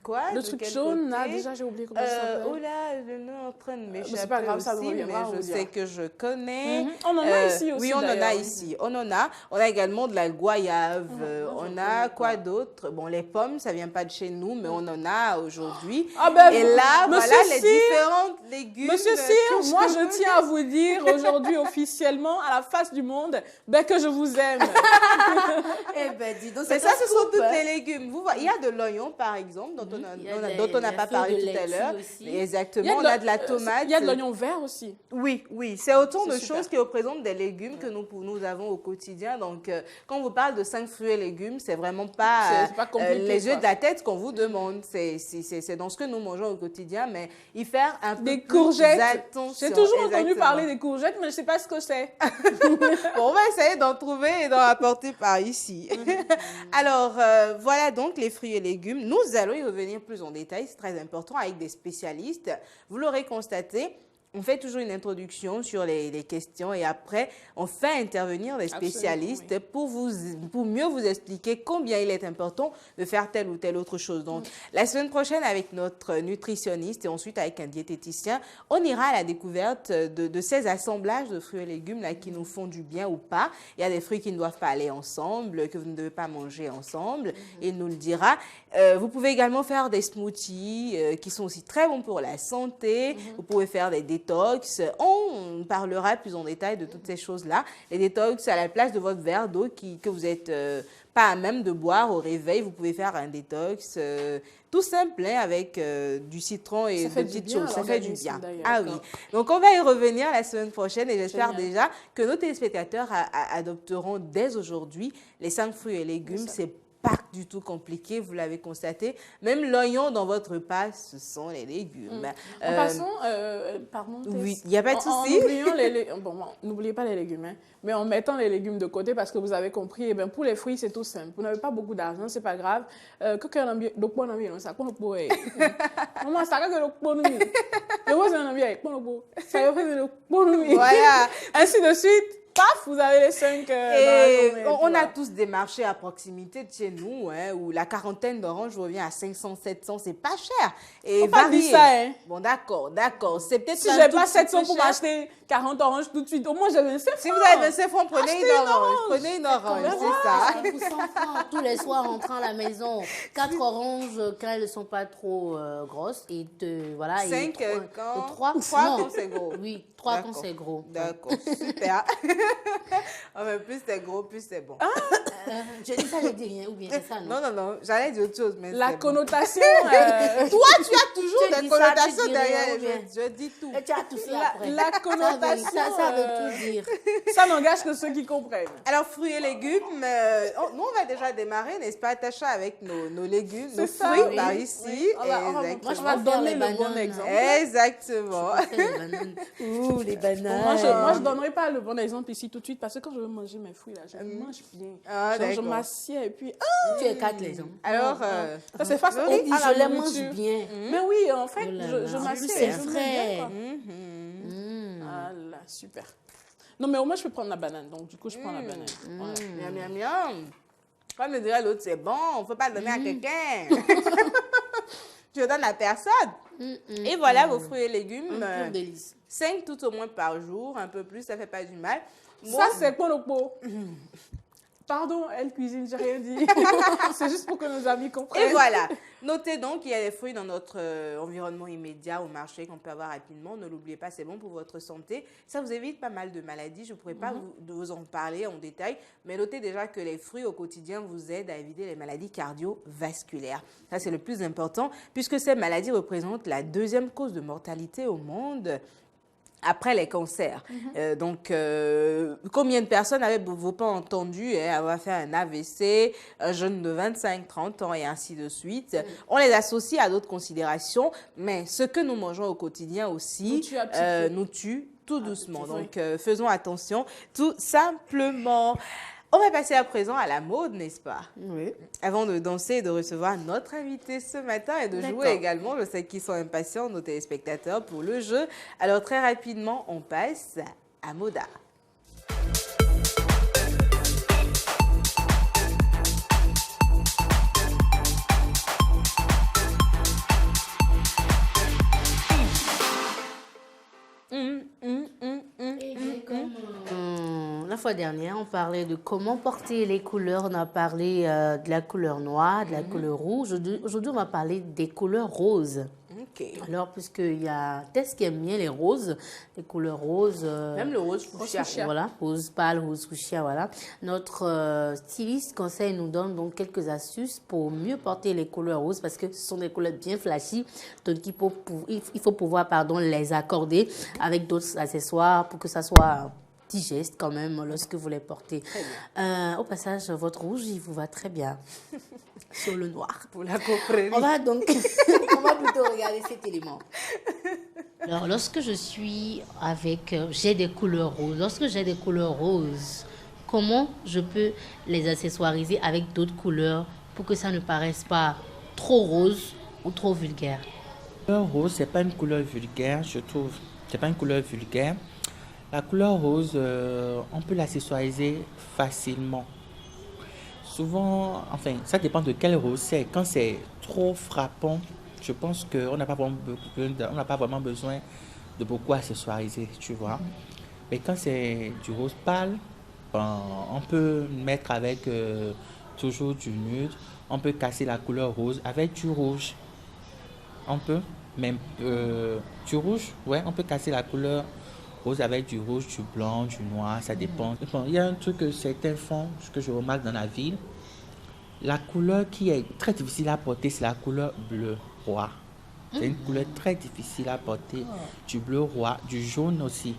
quoi? Le truc jaune, là, déjà, j'ai oublié comment ça s'appelle. Oh là, le nom est en train de m'échapper. C'est pas grave, ça aussi, mais je sais que je connais. On en a ici aussi. Oui, on en a ici. On a également de la goyave. On a quoi d'autre? Bon, les pommes, ça vient pas de chez nous, mais on en a aujourd'hui. Et là, voilà les différents légumes. Monsieur Cyr, moi, je tiens à vous dire aujourd'hui officiellement, à la face du monde, que je vous aime. Eh ben, dis donc, mais ça, ce sont tous les légumes. Vous voyez, il y a de l'oignon, par exemple, dont on n'a pas parlé tout à l'heure. Exactement, on a de la tomate. Il y a de l'oignon vert aussi. Oui, c'est autant de choses qui représentent des légumes que nous avons au quotidien. Donc, quand on vous parle de 5 fruits et légumes, c'est vraiment pas les yeux de la tête qu'on vous demande. C'est dans ce que nous mangeons au quotidien, mais y faire un peu des plus courgettes. Attention. J'ai toujours entendu parler des courgettes, mais je ne sais pas ce que c'est. Bon, on va essayer d'en trouver et d'en apporter par ici. Alors, voilà donc les fruits et légumes. Nous allons y revenir plus en détail, c'est très important, avec des spécialistes. Vous l'aurez constaté, on fait toujours une introduction sur les questions et après, on fait intervenir les spécialistes pour mieux vous expliquer combien il est important de faire telle ou telle autre chose. Donc, la semaine prochaine, avec notre nutritionniste et ensuite avec un diététicien, on ira à la découverte de ces assemblages de fruits et légumes là, qui nous font du bien ou pas. Il y a des fruits qui ne doivent pas aller ensemble, que vous ne devez pas manger ensemble. Il nous le dira. Vous pouvez également faire des smoothies qui sont aussi très bons pour la santé. Vous pouvez faire des détox. On parlera plus en détail de toutes ces choses-là. Les détox à la place de votre verre d'eau que vous n'êtes pas à même de boire au réveil. Vous pouvez faire un détox tout simple avec du citron et de petites choses. Ça fait du bien. Ah oui. Donc, on va y revenir la semaine prochaine et j'espère déjà que nos téléspectateurs adopteront dès aujourd'hui les 5 fruits et légumes. C'est pas du tout compliqué, vous l'avez constaté. Même l'oignon dans votre plat, ce sont les légumes. En passant, pardon. Oui, il n'y a pas de souci. En oubliant bon, n'oubliez pas les légumes, hein, mais en mettant les légumes de côté, parce que vous avez compris, pour les fruits, c'est tout simple. Vous n'avez pas beaucoup d'argent, c'est pas grave. Voilà. Ainsi de suite. Paf, vous avez les 5 dans la journée. On a tous des marchés à proximité de chez nous, hein, où la quarantaine d'oranges revient à 500, 700, c'est pas cher. Et faut pas dire ça, hein. Bon, d'accord. C'est peut-être si j'ai pas 700 pour m'acheter 40 oranges tout de suite, au moins j'ai 25 francs. Si vous avez 25 francs, prenez une orange. Prenez une orange, c'est ça. 100 francs tous les soirs en rentrant à la maison. 4 oranges quand elles ne sont pas trop grosses. Et voilà. 5 quand 3 quand c'est gros. Oui, 3 quand c'est gros. D'accord, super. Plus c'est gros, plus c'est bon. Je dis ça, je dis rien, ou bien c'est ça, non? Non, j'allais dire autre chose. Mais la connotation... Toi, tu as toujours des connotations derrière. Je dis tout. Et tu as tout ça après. La connotation... Ça veut tout dire. Ça n'engage que ceux qui comprennent. Alors, fruits et légumes, nous, on va déjà démarrer, n'est-ce pas, Tacha, avec nos légumes, nos fruits par ici. Oui. Moi, je vais donner le bon exemple. Exactement. Les bananes. Moi, je ne donnerai pas le bon exemple ici tout de suite, parce que quand je veux manger mes fruits, là, je mange bien. Je m'assieds et puis... Tu écartes les gens. Alors, ça c'est face à je les mange bien. Mais oui, en fait, je m'assieds. C'est frais. Ah là, super. Non, mais au moins, je peux prendre la banane. Donc, du coup, je prends la banane. Voilà. Miam, miam, miam. Comme me dirait l'autre, c'est bon, on ne peut pas le donner à quelqu'un. Tu le donnes à personne. Et voilà vos fruits et légumes. 5 tout au moins par jour, un peu plus, ça ne fait pas du mal. Ça, c'est quoi le pot? Pardon, elle cuisine, j'ai rien dit. C'est juste pour que nos amis comprennent. Et voilà. Notez donc qu'il y a des fruits dans notre environnement immédiat au marché qu'on peut avoir rapidement. Ne l'oubliez pas, c'est bon pour votre santé. Ça vous évite pas mal de maladies. Je ne pourrais pas vous en parler en détail, mais notez déjà que les fruits au quotidien vous aident à éviter les maladies cardiovasculaires. Ça, c'est le plus important, puisque ces maladies représentent la 2e cause de mortalité au monde après les cancers. Donc, combien de personnes avez-vous pas entendu avoir fait un AVC, un jeune de 25-30 ans et ainsi de suite. On les associe à d'autres considérations, mais ce que nous mangeons au quotidien aussi nous tue tout doucement. Donc, faisons attention, tout simplement. On va passer à présent à la mode, n'est-ce pas? Oui. Avant de danser et de recevoir notre invité ce matin et de jouer également, je sais qu'ils sont impatients, nos téléspectateurs, pour le jeu. Alors très rapidement, on passe à Moda. La fois dernière, on parlait de comment porter les couleurs. On a parlé de la couleur noire, de la couleur rouge. Aujourd'hui, on va parler des couleurs roses. Alors, puisqu'il y a Tess qui aime bien les roses, les couleurs roses. Même le rose fuchsia. Voilà, rose pâle, rose fuchsia, voilà. Notre styliste conseil nous donne donc quelques astuces pour mieux porter les couleurs roses parce que ce sont des couleurs bien flashy. Donc, il faut pouvoir les accorder avec d'autres accessoires pour que ça soit digeste quand même lorsque vous les portez. Au passage, votre rouge, il vous va très bien sur le noir. Pour la confrérie. On va donc, on va plutôt regarder cet élément. Alors, lorsque je suis j'ai des couleurs roses. Lorsque j'ai des couleurs roses, comment je peux les accessoiriser avec d'autres couleurs pour que ça ne paraisse pas trop rose ou trop vulgaire? La couleur rose, c'est pas une couleur vulgaire, je trouve. C'est pas une couleur vulgaire. La couleur rose, on peut l'accessoiriser facilement. Souvent, enfin, ça dépend de quel rose c'est. Quand c'est trop frappant, je pense qu'on n'a pas vraiment besoin de beaucoup accessoiriser, tu vois. Mais quand c'est du rose pâle, on peut mettre avec toujours du nude. On peut casser la couleur rose avec du rouge. On peut même du rouge, ouais, on peut casser la couleur rose avec du rouge, du blanc, du noir, ça dépend. Il y a un truc que certains font, ce que je remarque dans la ville. La couleur qui est très difficile à porter, c'est la couleur bleu roi. C'est une couleur très difficile à porter. Du bleu roi, du jaune aussi.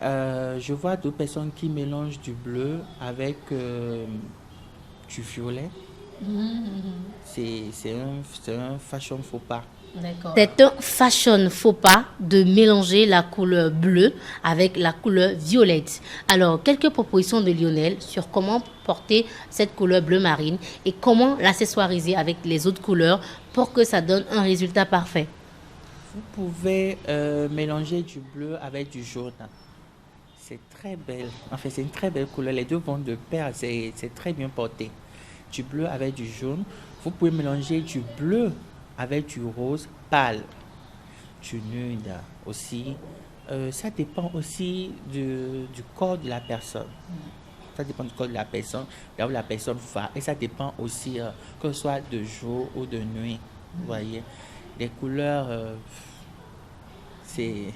Je vois d'autres personnes qui mélangent du bleu avec du violet. C'est un fashion faux pas. C'est un fashion faux pas de mélanger la couleur bleue avec la couleur violette. Alors, quelques propositions de Lionel sur comment porter cette couleur bleu marine et comment l'accessoiriser avec les autres couleurs pour que ça donne un résultat parfait. Vous pouvez mélanger du bleu avec du jaune. C'est très belle. En fait, c'est une très belle couleur. Les deux vont de pair. C'est très bien porté. Du bleu avec du jaune. Vous pouvez mélanger du bleu avec du rose pâle, du nude aussi. Ça dépend aussi du corps de la personne. Ça dépend du corps de la personne, là où la personne va. Et ça dépend aussi que ce soit de jour ou de nuit. Vous voyez, les couleurs, c'est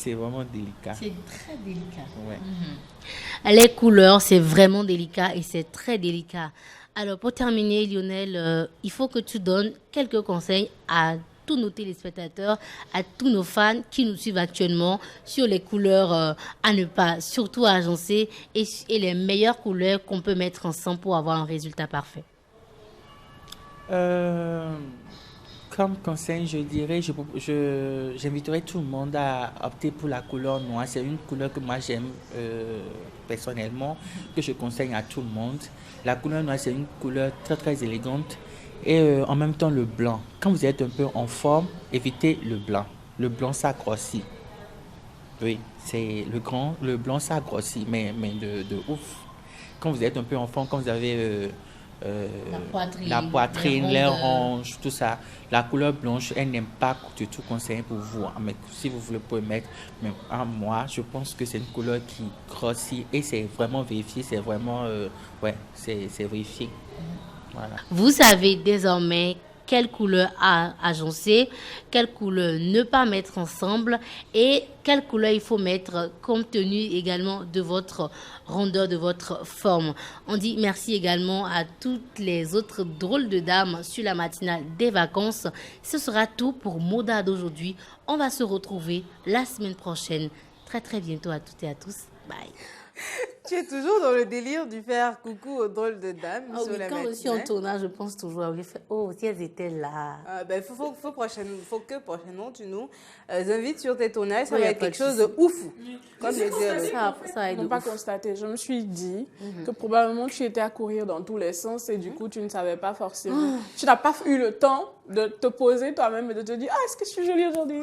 vraiment délicat. C'est très délicat. Ouais. Les couleurs, c'est vraiment délicat et c'est très délicat. Alors, pour terminer, Lionel, il faut que tu donnes quelques conseils à tous nos téléspectateurs, à tous nos fans qui nous suivent actuellement sur les couleurs à ne pas surtout agencer et les meilleures couleurs qu'on peut mettre ensemble pour avoir un résultat parfait. Comme conseil, je dirais, j'inviterais tout le monde à opter pour la couleur noire. C'est une couleur que moi j'aime personnellement, que je conseille à tout le monde. La couleur noire, c'est une couleur très très élégante et en même temps le blanc. Quand vous êtes un peu en forme, évitez le blanc. Le blanc, ça grossit. Oui, c'est le blanc, ça grossit, mais de ouf. Quand vous êtes un peu en forme, quand vous avez la poitrine, les hanches, tout ça, la couleur blanche, elle n'est pas du tout conseillée pour vous. Mais si vous voulez, vous pouvez mettre. Mais à moi, je pense que c'est une couleur qui grossit et c'est vraiment vérifié. C'est vraiment, c'est vérifié. Voilà. Vous savez désormais quelle couleur agencer, quelle couleur ne pas mettre ensemble et quelle couleur il faut mettre compte tenu également de votre rondeur, de votre forme. On dit merci également à toutes les autres drôles de dames sur la matinale des vacances. Ce sera tout pour Moda d'aujourd'hui. On va se retrouver la semaine prochaine. Très très bientôt à toutes et à tous. Bye. Tu es toujours dans le délire du faire coucou aux drôles de dames sur la quand je suis en tournage, je pense toujours à si elles étaient là. Faut que prochainement tu nous invites sur tes tournages. Ça va être quelque chose de ouf. Comme ça n'ont pas constaté. Je me suis dit que probablement tu étais à courir dans tous les sens et du coup tu ne savais pas forcément. Tu n'as pas eu le temps de te poser toi-même et de te dire est-ce que je suis jolie aujourd'hui?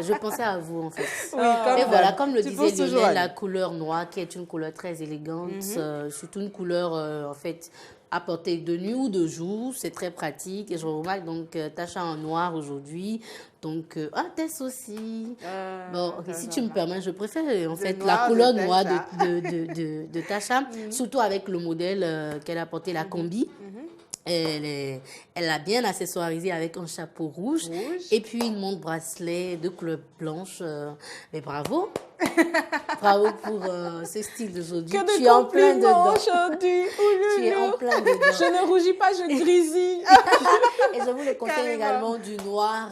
Je pensais à vous en fait. Oui, et voilà, comme le disait Lionel, la couleur noire qui est une couleur très élégante, surtout une couleur en fait à porter de nuit ou de jour, c'est très pratique et je remarque donc Tacha en noir aujourd'hui. Donc, Tess aussi. Bon, okay, si tu me permets, je préfère en fait la couleur noire de Tacha, surtout avec le modèle qu'elle a porté, la combi. Elle a bien accessoirisé avec un chapeau rouge et puis une montre bracelet de couleur blanche. Mais bravo! Bravo pour ce style d'aujourd'hui. Tu es en plein dedans. Aujourd'hui. Tu es en plein dedans. Je ne rougis pas, je grésille. Et je vous le conseille également du noir.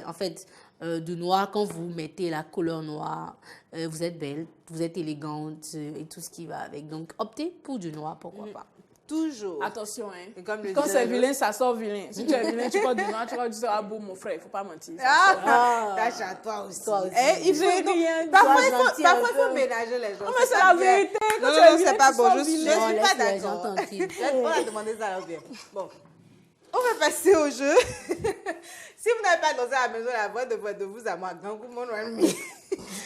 En fait, du noir, quand vous mettez la couleur noire, vous êtes belle, vous êtes élégante et tout ce qui va avec. Donc, optez pour du noir, pourquoi pas. Toujours. Attention, quand c'est vilain, ça sort vilain. Si tu es vilain, tu portes du noir, tu seras beau, mon frère. Il ne faut pas mentir. Tacha, toi aussi. Il faut rien. Parfois, il faut ménager les gens. Non, mais c'est la vérité. Non, c'est pas bon. Je ne suis pas d'accord. On va demander ça à bien. Bon. On va passer au jeu. Si vous n'avez pas dansé à la maison, la voix de vous à moi, grand coup, mon ami. Et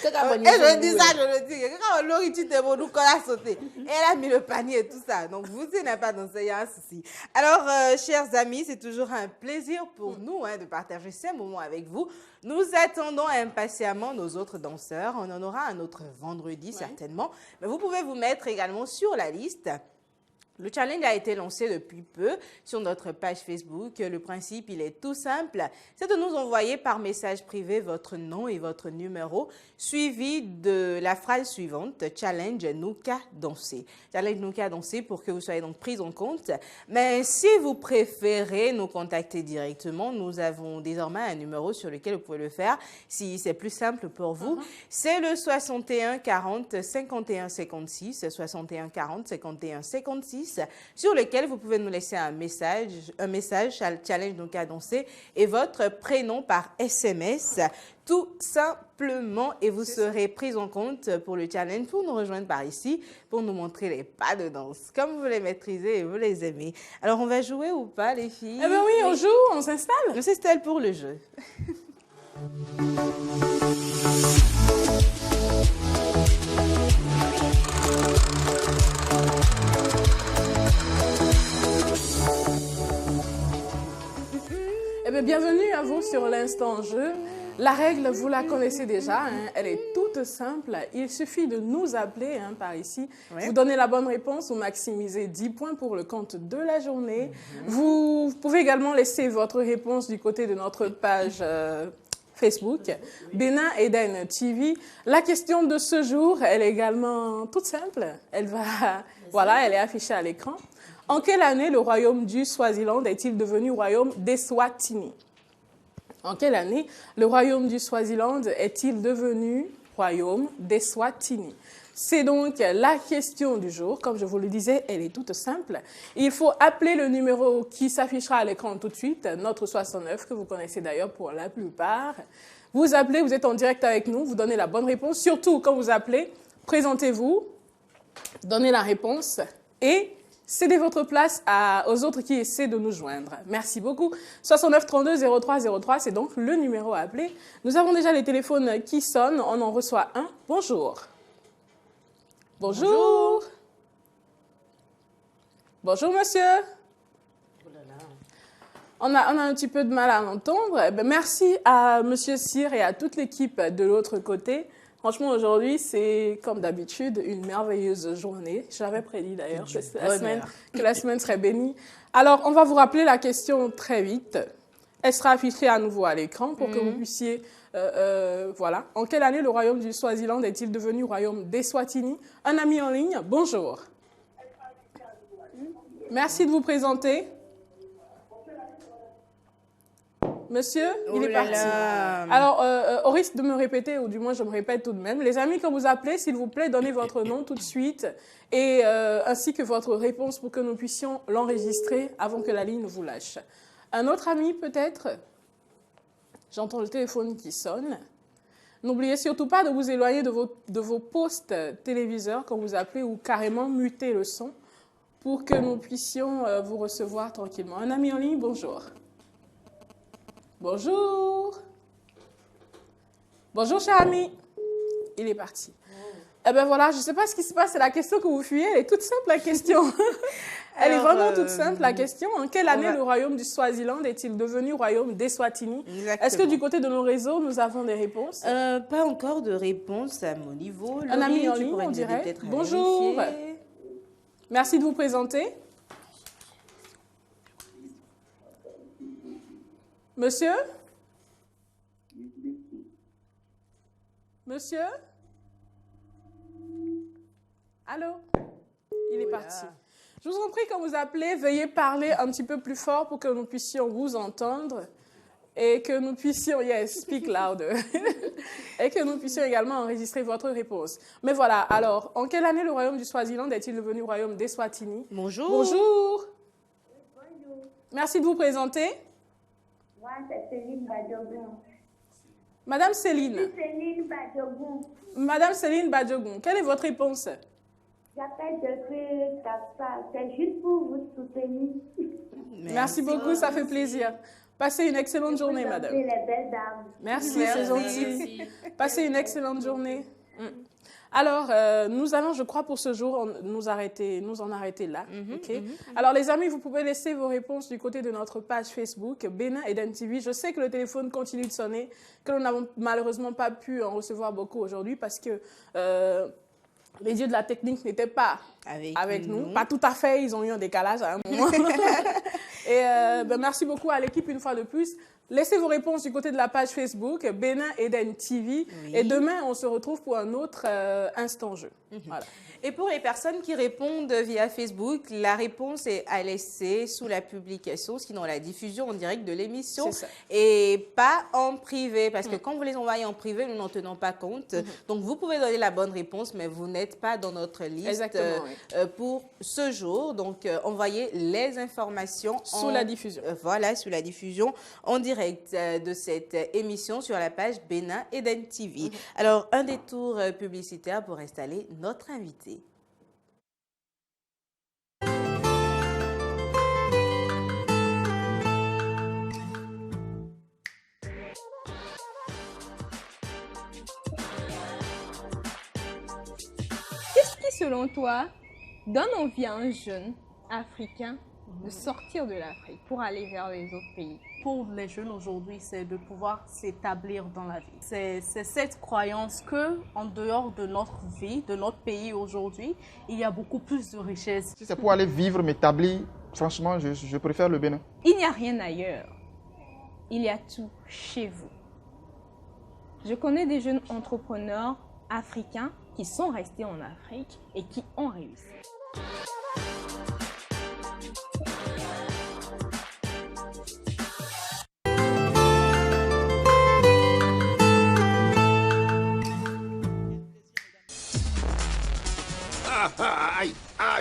je dis ça, je le dis. Quand Laurie, tu t'es bon, nous, quand elle a sauté. Et elle a mis le panier et tout ça. Donc, vous, si n'avez pas dansé, il y a un souci. Alors, chers amis, c'est toujours un plaisir pour nous de partager ces moments avec vous. Nous attendons impatiemment nos autres danseurs. On en aura un autre vendredi, certainement. Mais vous pouvez vous mettre également sur la liste. Le challenge a été lancé depuis peu sur notre page Facebook. Le principe, il est tout simple. C'est de nous envoyer par message privé votre nom et votre numéro, suivi de la phrase suivante, challenge nous qu'à danser. Challenge nous qu'à danser pour que vous soyez donc pris en compte. Mais si vous préférez nous contacter directement, nous avons désormais un numéro sur lequel vous pouvez le faire. Si c'est plus simple pour vous, c'est le 61 40 51 56, 61 40 51 56. X, sur lequel vous pouvez nous laisser un message challenge donc annoncé et votre prénom par SMS, tout simplement, et vous serez pris en compte pour le challenge, pour nous rejoindre par ici, pour nous montrer les pas de danse, comme vous les maîtrisez et vous les aimez. Alors, on va jouer ou pas, les filles? Eh bien oui, on joue, on s'installe. On s'installe pour le jeu. Eh bien, bienvenue à vous sur l'Instant Jeu. La règle, vous la connaissez déjà, hein, elle est toute simple. Il suffit de nous appeler par ici. Ouais. Vous donnez la bonne réponse, vous maximisez 10 points pour le compte de la journée. Vous pouvez également laisser votre réponse du côté de notre page Facebook, Bénin Eden TV. La question de ce jour, elle est également toute simple. Elle est affichée à l'écran. En quelle année le royaume du Swaziland est-il devenu royaume d'Eswatini? En quelle année le royaume du Swaziland est-il devenu royaume d'Eswatini? C'est donc la question du jour. Comme je vous le disais, elle est toute simple. Il faut appeler le numéro qui s'affichera à l'écran tout de suite, notre 69, que vous connaissez d'ailleurs pour la plupart. Vous appelez, vous êtes en direct avec nous, vous donnez la bonne réponse. Surtout, quand vous appelez, présentez-vous, donnez la réponse et cédez votre place aux autres qui essaient de nous joindre. Merci beaucoup. 69 32 03 03, c'est donc le numéro à appeler. Nous avons déjà les téléphones qui sonnent. On en reçoit un. Bonjour. Bonjour. Bonjour, monsieur. On a un petit peu de mal à l'entendre. Eh bien, merci à monsieur Cyr et à toute l'équipe de l'autre côté. Franchement, aujourd'hui, c'est comme d'habitude une merveilleuse journée. Je l'avais prédit d'ailleurs que la semaine serait bénie. Alors, on va vous rappeler la question très vite. Elle sera affichée à nouveau à l'écran pour que vous puissiez... voilà. En quelle année le royaume du Swaziland est-il devenu royaume d'Eswatini? Un ami en ligne, bonjour. Merci de vous présenter. Monsieur, il est parti. Alors, au risque de me répéter, ou du moins je me répète tout de même, les amis, quand vous appelez, s'il vous plaît, donnez votre nom tout de suite, et ainsi que votre réponse pour que nous puissions l'enregistrer avant que la ligne vous lâche. Un autre ami, peut-être? J'entends le téléphone qui sonne. N'oubliez surtout pas de vous éloigner de vos postes téléviseurs quand vous appelez, ou carrément muter le son pour que nous puissions vous recevoir tranquillement. Un ami en ligne, bonjour. Bonjour. Bonjour, cher ami. Il est parti. Eh bien voilà, je ne sais pas ce qui se passe, c'est la question que vous fuyez. Elle est toute simple, la question. Elle est vraiment toute simple, la question. En quelle année le royaume du Swaziland est-il devenu royaume d'Eswatini? Est-ce que du côté de nos réseaux, nous avons des réponses? Pas encore de réponse à mon niveau. Un ami en ligne, on dirait. Bonjour. Merci de vous présenter. Monsieur? Monsieur? Allô? Il est parti. Je vous en prie, quand vous appelez, veuillez parler un petit peu plus fort pour que nous puissions vous entendre et que nous puissions, yes, speak louder, et que nous puissions également enregistrer votre réponse. Mais voilà, alors, en quelle année le royaume du Swaziland est-il devenu royaume d'Eswatini? Bonjour. Bonjour. Bonjour. Merci de vous présenter. Moi, c'est Céline Badjogun. Madame Céline. Céline Badjogun. Madame Céline Badjogun, quelle est votre réponse? J'appelle depuis Kassa. C'est juste pour vous soutenir. Merci beaucoup, ça fait plaisir. Passez une excellente journée, madame. Les belles dames. Merci, c'est gentil. Passez une excellente journée. Alors, nous allons, je crois, pour ce jour, nous en arrêter là. Okay? Alors, les amis, vous pouvez laisser vos réponses du côté de notre page Facebook, Bénin Eden TV. Je sais que le téléphone continue de sonner, que nous n'avons malheureusement pas pu en recevoir beaucoup aujourd'hui parce que les dieux de la technique n'étaient pas avec nous. Pas tout à fait, ils ont eu un décalage à un moment. Et merci beaucoup à l'équipe une fois de plus. Laissez vos réponses du côté de la page Facebook Bénin Eden TV. Oui. Et demain, on se retrouve pour un autre instant jeu. Voilà. Et pour les personnes qui répondent via Facebook, la réponse est à laisser sous la publication, sinon la diffusion en direct de l'émission, et pas en privé, parce que quand vous les envoyez en privé, nous n'en tenons pas compte. Donc, vous pouvez donner la bonne réponse, mais vous n'êtes pas dans notre liste pour ce jour. Donc, envoyez les informations sous la diffusion. Voilà, sous la diffusion en direct de cette émission sur la page Bénin Eden TV. Alors, un détour publicitaire pour installer notre invité. Qu'est-ce qui, selon toi, donne envie à un jeune africain de sortir de l'Afrique pour aller vers les autres pays? Pour les jeunes aujourd'hui, c'est de pouvoir s'établir dans la vie. C'est cette croyance que, en dehors de notre vie, de notre pays aujourd'hui, il y a beaucoup plus de richesses. Si c'est pour aller vivre, m'établir, franchement, je préfère le Bénin. Il n'y a rien ailleurs. Il y a tout chez vous. Je connais des jeunes entrepreneurs africains qui sont restés en Afrique et qui ont réussi.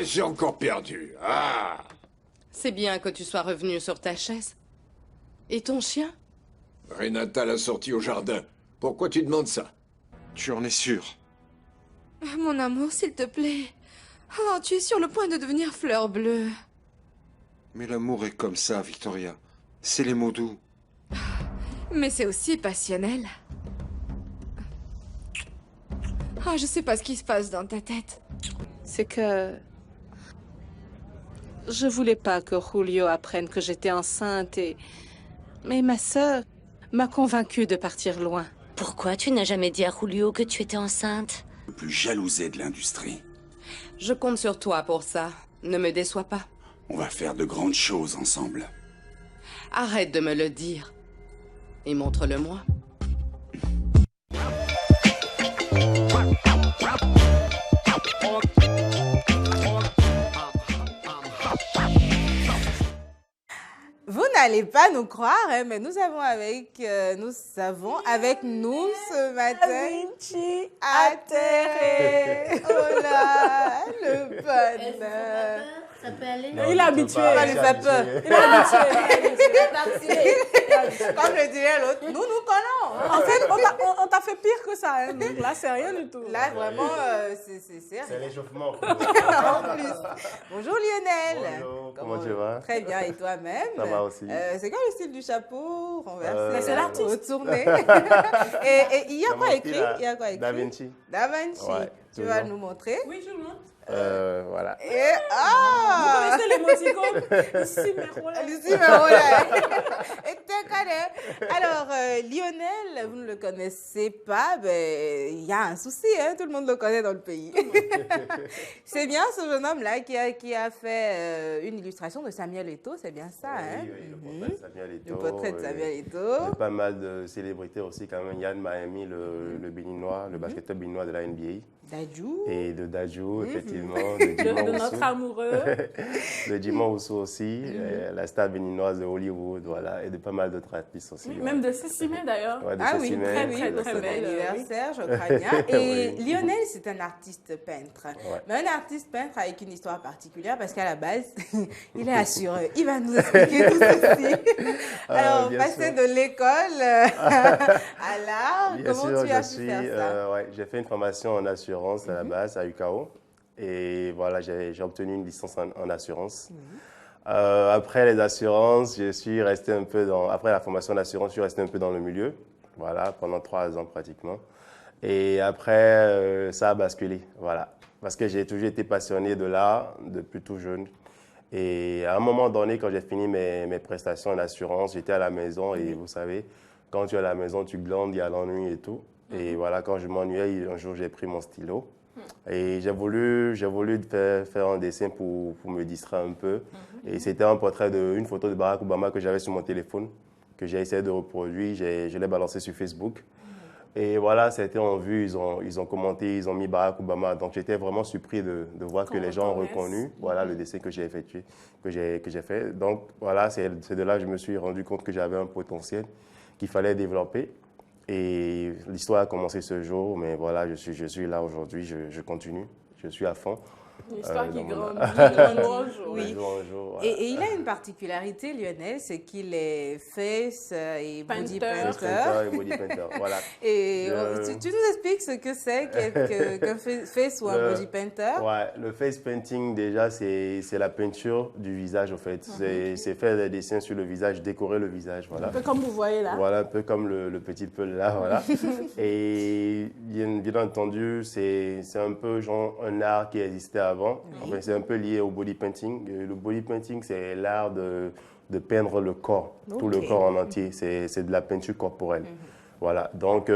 J'ai encore perdu. C'est bien que tu sois revenu sur ta chaise. Et ton chien? Renata l'a sorti au jardin. Pourquoi tu demandes ça? Tu en es sûr? Mon amour, s'il te plaît. Oh, tu es sur le point de devenir fleur bleue. Mais l'amour est comme ça, Victoria. C'est les mots doux. Mais c'est aussi passionnel. Je sais pas ce qui se passe dans ta tête. C'est que... je voulais pas que Julio apprenne que j'étais enceinte et... Mais ma sœur m'a convaincue de partir loin. Pourquoi tu n'as jamais dit à Julio que tu étais enceinte? Le plus jalousé de l'industrie. Je compte sur toi pour ça. Ne me déçois pas. On va faire de grandes choses ensemble. Arrête de me le dire. Et montre-le-moi. Vous n'allez pas nous croire, hein, mais nous avons avec nous ce matin Vinci Atterré. Oh là, le bonheur. Ça peut aller. Il est habitué. On va lui faire peur. Il est habitué. Comme le dirait l'autre, nous connaissons. En fait, on t'a fait pire que ça. Hein. Donc là, c'est rien du tout. Là, vraiment, c'est l'échauffement. En plus. Bonjour Lionel. Bonjour, comment tu vas? Très bien, et toi-même? Ça va aussi. C'est quoi le style du chapeau renversé? C'est l'artiste. Retourné. Et il y a quoi écrit? Da Vinci. Da Vinci. Ouais, tu vas nous montrer? Oui, je le montre. Voilà. Et vous connaissez l'émoticône? Lucie Merola. Lucie Merola. Alors, Lionel, vous ne le connaissez pas, ben, il y a un souci, hein, tout le monde le connaît dans le pays. C'est bien ce jeune homme-là qui a fait une illustration de Samuel Eto'o, c'est bien ça, hein? Oui, le portrait de Samuel Eto'o. Le portrait de Samuel Eto'o. Pas mal de célébrités aussi, quand même. Yann Mahemi, le béninois, le basketteur béninois de la NBA. Dadju. Et de Dadju, effectivement. De notre amoureux. De Jimon Ousso aussi, la star béninoise de Hollywood, voilà, et de pas mal d'autres artistes aussi. Oui, même de Cécimé d'ailleurs. Ouais, de oui, très bel anniversaire, je crois bien. Et Lionel, c'est un artiste peintre. Ouais. Mais un artiste peintre avec une histoire particulière parce qu'à la base, il est assuré. Il va nous expliquer tout ceci. Alors, passer de l'école à l'art, comment tu as pu faire ça? J'ai fait une formation en assurance à la base, à UCAO. Et voilà, j'ai obtenu une licence en assurance. Après les assurances, je suis resté un peu après la formation d'assurance, je suis resté un peu dans le milieu, voilà, pendant 3 ans pratiquement. Et après, ça a basculé, voilà. Parce que j'ai toujours été passionné de l'art depuis tout jeune. Et à un moment donné, quand j'ai fini mes prestations en assurance, j'étais à la maison et vous savez, quand tu es à la maison, tu glandes, il y a l'ennui et tout. Et voilà, quand je m'ennuyais, un jour, j'ai pris mon stylo. Et j'ai voulu faire un dessin pour me distraire un peu. Et c'était un portrait une photo de Barack Obama que j'avais sur mon téléphone. que j'ai essayé de reproduire. Je l'ai balancé sur Facebook. Et voilà, ça a été en vue, ils ont commenté, ils ont mis Barack Obama. Donc j'étais vraiment surpris de voir que les gens ont reconnu voilà, le dessin que j'ai effectué, que j'ai fait. Donc voilà, c'est de là que je me suis rendu compte que j'avais un potentiel qu'il fallait développer. Et l'histoire a commencé ce jour, mais voilà, je suis là aujourd'hui, je continue, je suis à fond. Une histoire qui grandit de jour en jour. Oui. Voilà. Et il a une particularité, Lionel, c'est qu'il est face et body painter. Et body painter, voilà. Et tu nous expliques ce que c'est qu'un face ou un body painter? Ouais, le face painting, déjà, c'est la peinture du visage, en fait. C'est faire des dessins sur le visage, décorer le visage, voilà. Un peu comme vous voyez là. Voilà, un peu comme le petit peul là, voilà. Et bien entendu, c'est un peu genre un art qui existait avant. Enfin, c'est un peu lié au body painting. Le body painting, c'est l'art de peindre le corps, tout le corps en entier. C'est de la peinture corporelle. Voilà, donc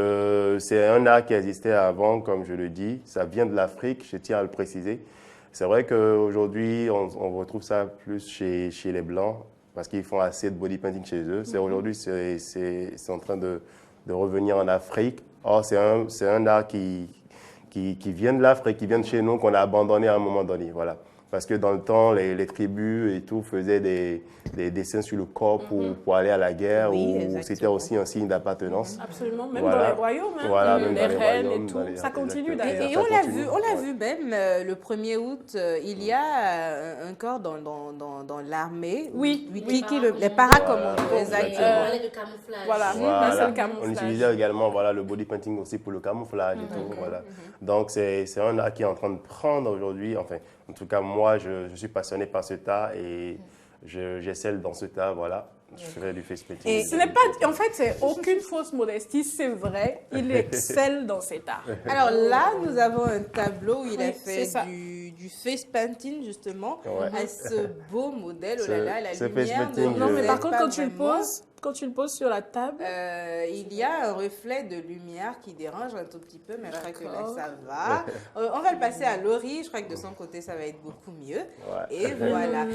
c'est un art qui existait avant, comme je le dis. Ça vient de l'Afrique, je tiens à le préciser. C'est vrai qu'aujourd'hui, on retrouve ça plus chez les Blancs, parce qu'ils font assez de body painting chez eux. Aujourd'hui, c'est en train de revenir en Afrique. Or, c'est un art qui vient de l'Afrique, qui vient de chez nous, qu'on a abandonné à un moment donné. Voilà. Parce que dans le temps, les tribus et tout faisaient des dessins sur le corps pour aller à la guerre, ou c'était aussi un signe d'appartenance. Absolument, même dans les royaumes, hein, voilà, les reines et tout, ça continue d'ailleurs. Et on l'a vu même le 1er août, il y a un corps dans l'armée. Oui. Les paracommandos, exactement. Le camouflage. Voilà, c'est le camouflage. On utilisait également le body painting aussi pour le camouflage et tout. Voilà. Donc c'est un art qui est en train de prendre aujourd'hui, enfin, en tout cas, moi, je suis passionné par cet art et j'excelle dans cet art, voilà. Je fais du face painting. Et ce n'est pas, en fait, c'est aucune fausse modestie, c'est vrai, il excelle dans cet art. Alors là, nous avons un tableau où il a fait du face painting, justement, à ce beau modèle, oh là là, la lumière. Non, mais par contre, quand tu le poses sur la table, il y a un reflet de lumière qui dérange un tout petit peu, mais je crois que là, ça va. On va le passer à Laurie, je crois que de son côté, ça va être beaucoup mieux. Et voilà.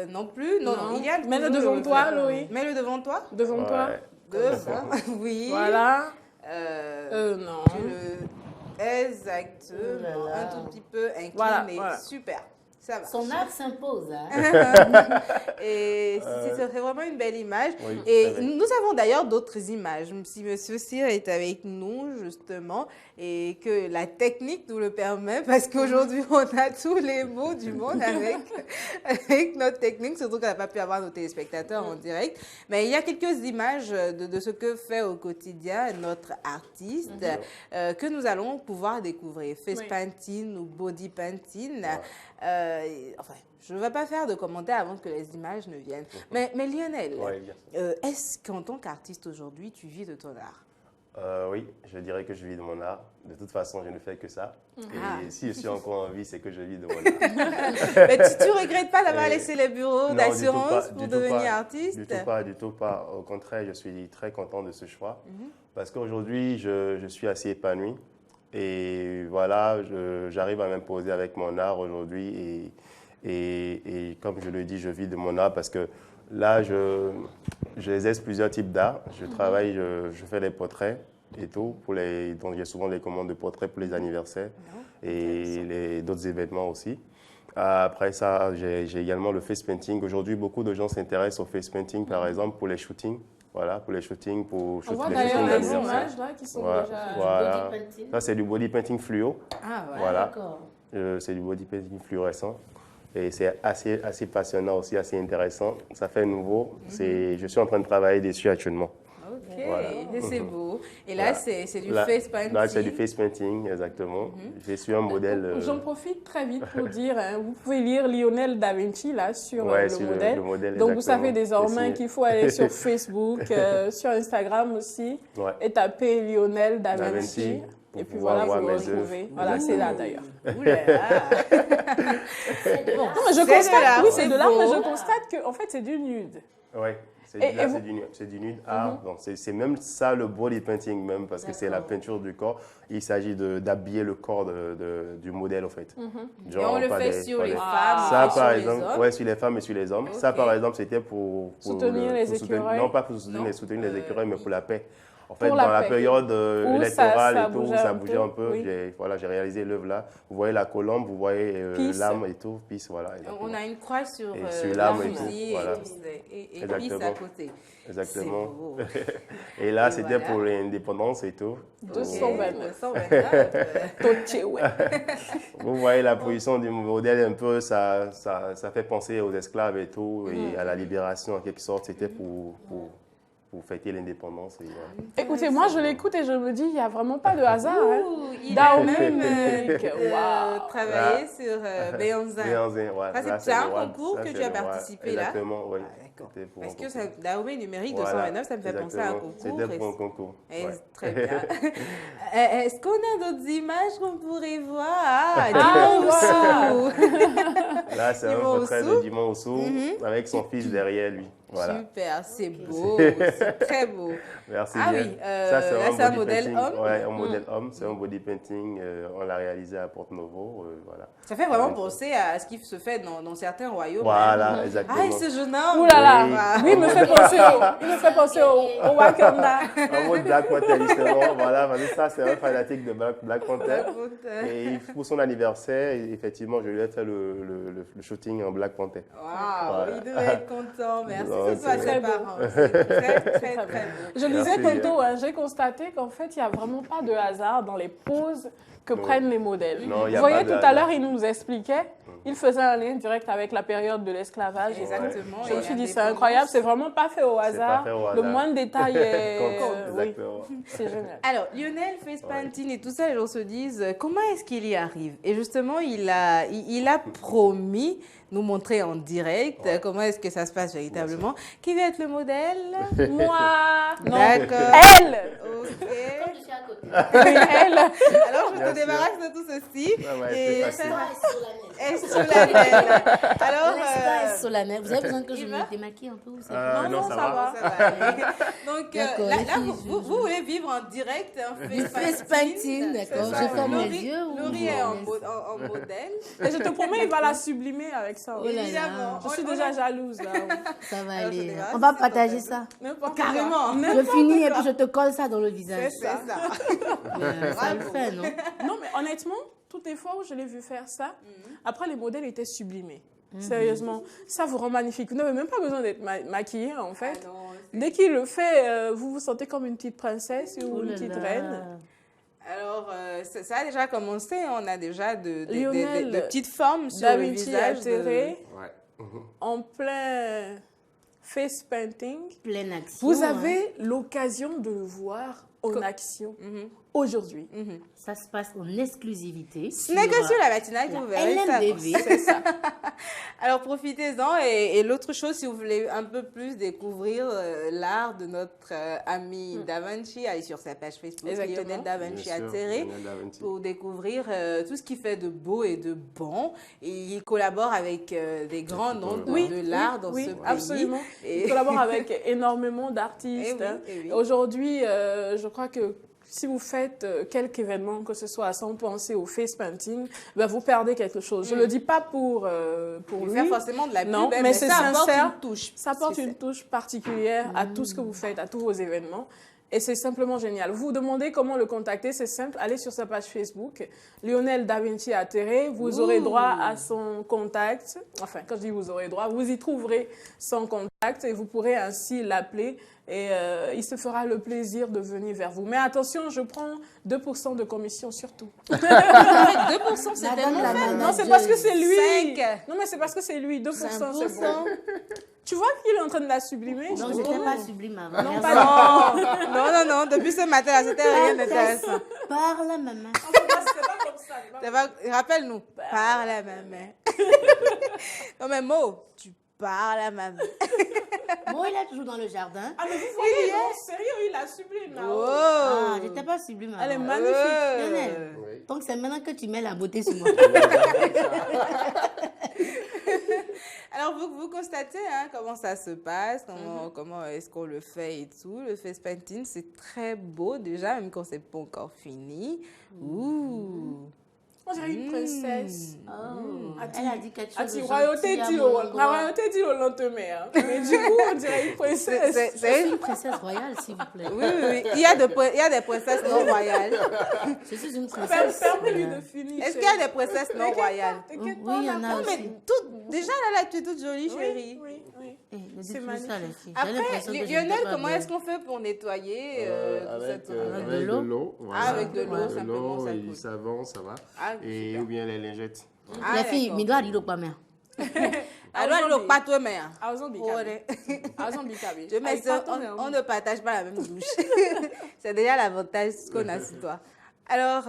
Non plus. Non, il y a mets-le devant toi, Laurie. Mets-le devant toi. Devant toi. Oui. Voilà. Non. Exactement. Un tout petit peu incliné. Voilà. Super. Ça va. Son art s'impose. Et c'est vraiment une belle image. Oui, et nous avons d'ailleurs d'autres images. Si M. Cyr est avec nous, justement, et que la technique nous le permet, parce qu'aujourd'hui, on a tous les mots du monde avec notre technique, surtout qu'on n'a pas pu avoir nos téléspectateurs en direct. Mais il y a quelques images de ce que fait au quotidien notre artiste que nous allons pouvoir découvrir. Face painting ou body painting. Enfin, je ne vais pas faire de commentaires avant que les images ne viennent. Mais Lionel, est-ce qu'en tant qu'artiste aujourd'hui, tu vis de ton art? Oui, je dirais que je vis de mon art. De toute façon, je ne fais que ça. Et si je suis encore en vie, c'est que je vis de mon art. Mais tu ne regrettes pas d'avoir laissé les bureaux d'assurance pour devenir artiste? Du tout pas. Au contraire, je suis très content de ce choix. Parce qu'aujourd'hui, je suis assez épanoui. Et voilà, j'arrive à m'imposer avec mon art aujourd'hui. Et comme je le dis, je vis de mon art parce que là, j'exerce plusieurs types d'art. Je travaille, je fais des portraits et tout. Donc, j'ai souvent des commandes de portraits pour les anniversaires et d'autres événements aussi. Après ça, j'ai également le face painting. Aujourd'hui, beaucoup de gens s'intéressent au face painting, par exemple, pour les shootings. Voilà, pour les shootings, pour on voit d'ailleurs les images là qui sont déjà voilà. Body painting. Ça, c'est du body painting fluo. Ah ouais, voilà. D'accord. C'est du body painting fluorescent. Et c'est assez passionnant aussi, assez intéressant. Ça fait nouveau. Je suis en train de travailler dessus actuellement. Ok, c'est beau. Et là, c'est du face painting. Là, c'est du face painting, exactement. Je suis un modèle... J'en profite très vite pour dire, vous pouvez lire Lionel da Vinci là, sur le modèle. Donc, vous savez désormais qu'il faut aller sur Facebook, sur Instagram aussi, et taper Lionel da Vinci. Et puis voilà, vous le retrouvez. Voilà, c'est là d'ailleurs. Non, mais je constate, oui, c'est de l'art, mais je constate qu'en fait, c'est du nude. Oui. C'est du nude art. Donc, c'est même ça le body painting, même, parce que c'est la peinture du corps. Il s'agit d'habiller le corps du modèle, en fait. Genre, et on le fait sur les femmes ça, et par sur exemple, les hommes. ouais, sur les femmes et sur les hommes. Okay. Ça, par exemple, c'était pour soutenir les écureuils. Non, pas pour soutenir les écureuils, mais pour la paix. En fait, dans la période électorale et tout, où ça bougeait un peu, j'ai réalisé l'œuvre là. Vous voyez la colombe, vous voyez l'âme et tout, peace, voilà. On a une croix sur l'âme et fusil et peace à côté. Exactement. Et là, c'était pour l'indépendance et tout. 229. Vous voyez la position du modèle un peu, ça fait penser aux esclaves et tout, et à la libération en quelque sorte. C'était pour fêter l'indépendance. Écoutez, moi je l'écoute et je me dis, il n'y a vraiment pas de hasard. Il a même travaillé sur Béanzin. C'est un concours que tu as participé là. Exactement, oui. Parce que Dahomey numérique 229, ça me fait penser à un concours. C'était pour un concours. Très bien. Est-ce qu'on a d'autres images qu'on pourrait voir? Là, c'est un portrait de Dimon Oussou avec son fils derrière lui. Voilà. Super, c'est beau, c'est très beau. Merci bien. Oui, ça c'est un modèle homme. Oui, un modèle homme, c'est un body painting. On l'a réalisé à Porte-Novo. Voilà. Ça fait vraiment penser à ce qui se fait dans certains royaumes. Voilà, exactement. Ah, ce jeune homme. Ouh là là, oui, il me fait penser au Wakanda. Un mot de Black Panther, justement. Voilà, ça c'est un fanatique de Black Panther. Et pour son anniversaire, effectivement, je lui ai fait le shooting en Black Panther. Waouh, il devait être content. Merci. C'est très beau. Très beau. Je lisais tantôt, j'ai constaté qu'en fait, il n'y a vraiment pas de hasard dans les poses que prennent les modèles. Vous voyez, tout à l'heure, il nous expliquait, il faisait un lien direct avec la période de l'esclavage. Exactement. Je me suis dit, c'est incroyable, c'est vraiment pas fait au hasard. Le moindre détail est... c'est génial. Alors, Lionel face painting et tout ça, les gens se disent, comment est-ce qu'il y arrive? Et justement, il a promis nous montrer en direct comment est-ce que ça se passe véritablement. Qui va être le modèle? Moi. D'accord. Elle. Ok. Comme je suis à côté. Oui, elle. Alors, je te débarrasse de tout ceci. Et est solennel. Alors, est solennel. Vous avez besoin que je me démaquille un peu? Non, ça va. Donc, là, vous voulez vivre en direct un face painting. D'accord. Je ferme les yeux. Laurie est en modèle. Et je te promets, il va la sublimer avec ça. Évidemment. Je suis déjà jalouse là. Ça va aller. On va partager ça. Carrément. Je finis et puis je te colle ça dans le visage. C'est ça. Ça le fait, non? Non, mais honnêtement, toutes les fois où je l'ai vu faire ça, après les modèles étaient sublimés. Sérieusement, ça vous rend magnifique. Vous n'avez même pas besoin d'être maquillée en fait. Dès qu'il le fait, vous vous sentez comme une petite princesse ou une petite reine. Alors, ça a déjà commencé. On a déjà de petites formes sur le visage. En plein face painting. Pleine action. Vous avez l'occasion de le voir en action aujourd'hui. Ça se passe en exclusivité. Ce n'est que sur la matinale que vous verrez ça. C'est ça. Alors profitez-en. Et l'autre chose, si vous voulez un peu plus découvrir l'art de notre ami Da Vinci, allez sur sa page Facebook, Lionel Da Vinci Atterré, pour découvrir tout ce qu'il fait de beau et de bon. Et il collabore avec des grands noms de l'art dans ce pays. Absolument. Il collabore avec énormément d'artistes. Aujourd'hui, je crois que si vous faites quelque événement, que ce soit sans penser au face painting, ben vous perdez quelque chose. Je ne le dis pas pour lui. Faire forcément de la pub, non, mais c'est sincère. Ça apporte une touche particulière à tout ce que vous faites, à tous vos événements. Et c'est simplement génial. Vous vous demandez comment le contacter, c'est simple. Allez sur sa page Facebook, Lionel Da Vinci Atterré. Vous aurez droit à son contact. Enfin, quand je dis vous aurez droit, vous y trouverez son contact et vous pourrez ainsi l'appeler. Et il se fera le plaisir de venir vers vous. Mais attention, je prends 2% de commission surtout. 2%, c'est tellement fait. Non, c'est parce que c'est lui. 5. Non, mais c'est parce que c'est lui. 2%, c'est bon. Tu vois qu'il est en train de la sublimer? Non, je n'étais pas sublime avant. Non, pas non. Depuis ce matin, là, c'était rien d'intéressant. Parle à maman. C'est pas comme ça. Rappelle-nous. Parle à maman. Non, mais Mo, tu parles à maman. Mo, il est toujours dans le jardin. Ah, mais vous voyez, non, sérieux, il la sublime là. Oh. Ah, j'étais pas sublime avant. Elle est magnifique. Donc, c'est maintenant que tu mets la beauté sur moi. Alors, vous constatez comment ça se passe, comment est-ce qu'on le fait et tout. Le face painting, c'est très beau déjà, même quand c'est pas encore fini. Ouh. On dirait une princesse. Elle a dit quelque chose de royauté dit au lendemain. Mais du coup, on dirait une princesse. C'est une princesse royale, s'il vous plaît. Oui. Il y a des princesses non royales. Je suis une princesse. Permets-lui de finir. Est-ce qu'il y a des princesses non royales? Oui, il y en a aussi. Déjà, là, tu es toute jolie, chérie. Oui. C'est magnifique. Après, Lionel, comment est-ce qu'on fait pour nettoyer avec de l'eau. Avec de l'eau, simplement, ça et du savon, ça va. Et ou bien les lingettes. Les filles, mais doit dire pas bien. Alors, pas toi, mais. On ne partage pas la même douche. C'est déjà l'avantage qu'on a sur toi. Alors,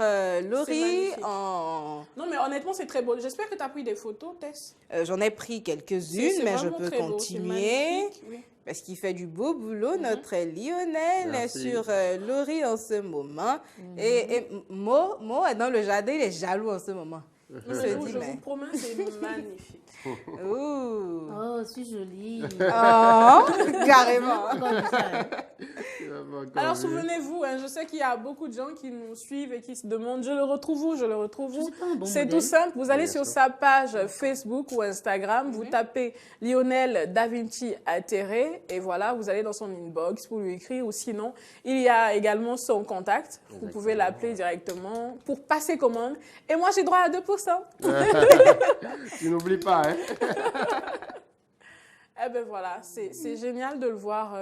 Laurie, Non, mais honnêtement, c'est très beau. J'espère que tu as pris des photos, Tess. J'en ai pris quelques-unes, mais je peux continuer. Parce qu'il fait du beau boulot, notre Lionel, sur Laurie en ce moment. Et Mo est dans le jardin, il est jaloux en ce moment. Je vous promets, c'est magnifique. Oh, c'est joli. Oh, carrément. Alors, souvenez-vous, je sais qu'il y a beaucoup de gens qui nous suivent et qui se demandent, je le retrouve où? C'est tout simple, vous allez sur sa page Facebook ou Instagram, vous tapez Lionel Da Vinci Atterré et voilà, vous allez dans son inbox pour lui écrire ou sinon, il y a également son contact. Vous pouvez l'appeler directement pour passer commande. Et moi, j'ai droit à 2%. Tu n'oublies pas, hein? Eh bien voilà, c'est génial de le voir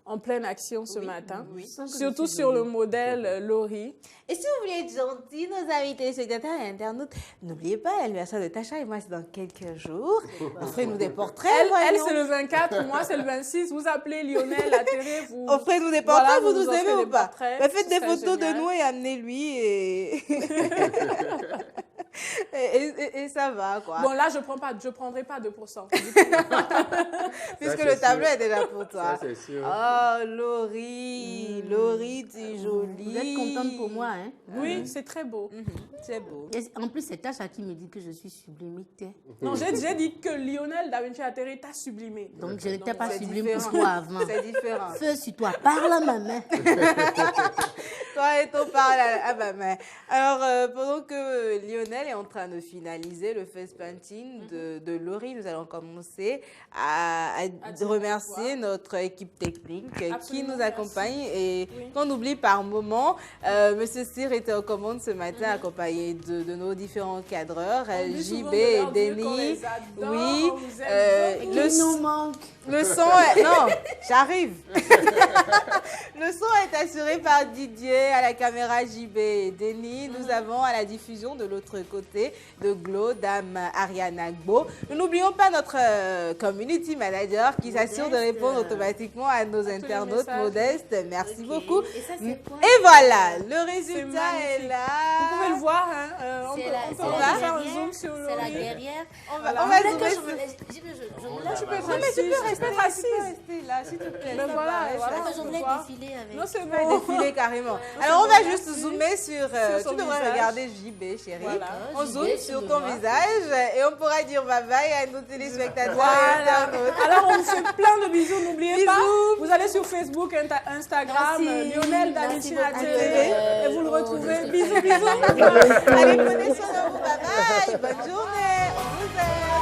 en pleine action ce matin. Surtout sur le modèle Laurie. Et si vous voulez être gentil, nos amis téléspectateurs et internautes, n'oubliez pas l'anniversaire de Tasha et moi, c'est dans quelques jours. Offrez-nous des portraits. Elle c'est le 24, moi, c'est le 26. Vous appelez Lionel Atterré. Offrez-nous des portraits, vous nous aimez ou pas? Faites des photos de nous et amenez-lui et... et ça va, quoi. Bon, là, je prendrai pas 2%. Puisque le tableau est déjà pour toi. Ça, c'est sûr. Oh, Laurie, Laurie, tu es jolie. Vous êtes contente pour moi, hein? Oui, c'est très beau. C'est beau. Et en plus, c'est Tasha qui me dit que je suis sublimée. Non, j'ai dit que Lionel Da Vinci Atterré t'a sublimé. Donc, je n'étais pas sublime pour toi avant. C'est différent. Feu sur toi, parle à ma main. Toi et ton parle à ma main. Alors, pendant que Lionel est en train de finaliser le face painting de Laurie, nous allons commencer à remercier notre équipe technique qui nous accompagne. Et qu'on oublie par moment, Monsieur Cyr était en commande ce matin accompagné de nos différents cadreurs, JB et Denis. Oui, nous manque. Le son est... Non, j'arrive. Le son est assuré par Didier, à la caméra JB et Denis. Nous avons à la diffusion de l'autre côté de Glo, Dame Ariana Gbo. Nous n'oublions pas notre community manager qui s'assure de répondre automatiquement à nos internautes modestes. Merci beaucoup. Et voilà, le résultat est là. Vous pouvez le voir. On peut faire un zoom sur le... C'est la guerrière. On va zoomer. Tu peux rester là, s'il te plaît. Mais voilà, je voulais défiler avec. Non, c'est bon. Défiler carrément. Alors, on va juste zoomer sur... Tu devrais regarder JB, chérie. Voilà. On zoome sur ton visage et on pourra dire bye-bye à nos téléspectateurs. Alors, on vous fait plein de bisous. N'oubliez pas, vous allez sur Facebook, Instagram, Lionel Da Vinci Atterré et vous le retrouvez. Bisous. Allez, prenez soin de vous. Bye-bye. Bonne journée. On vous aime.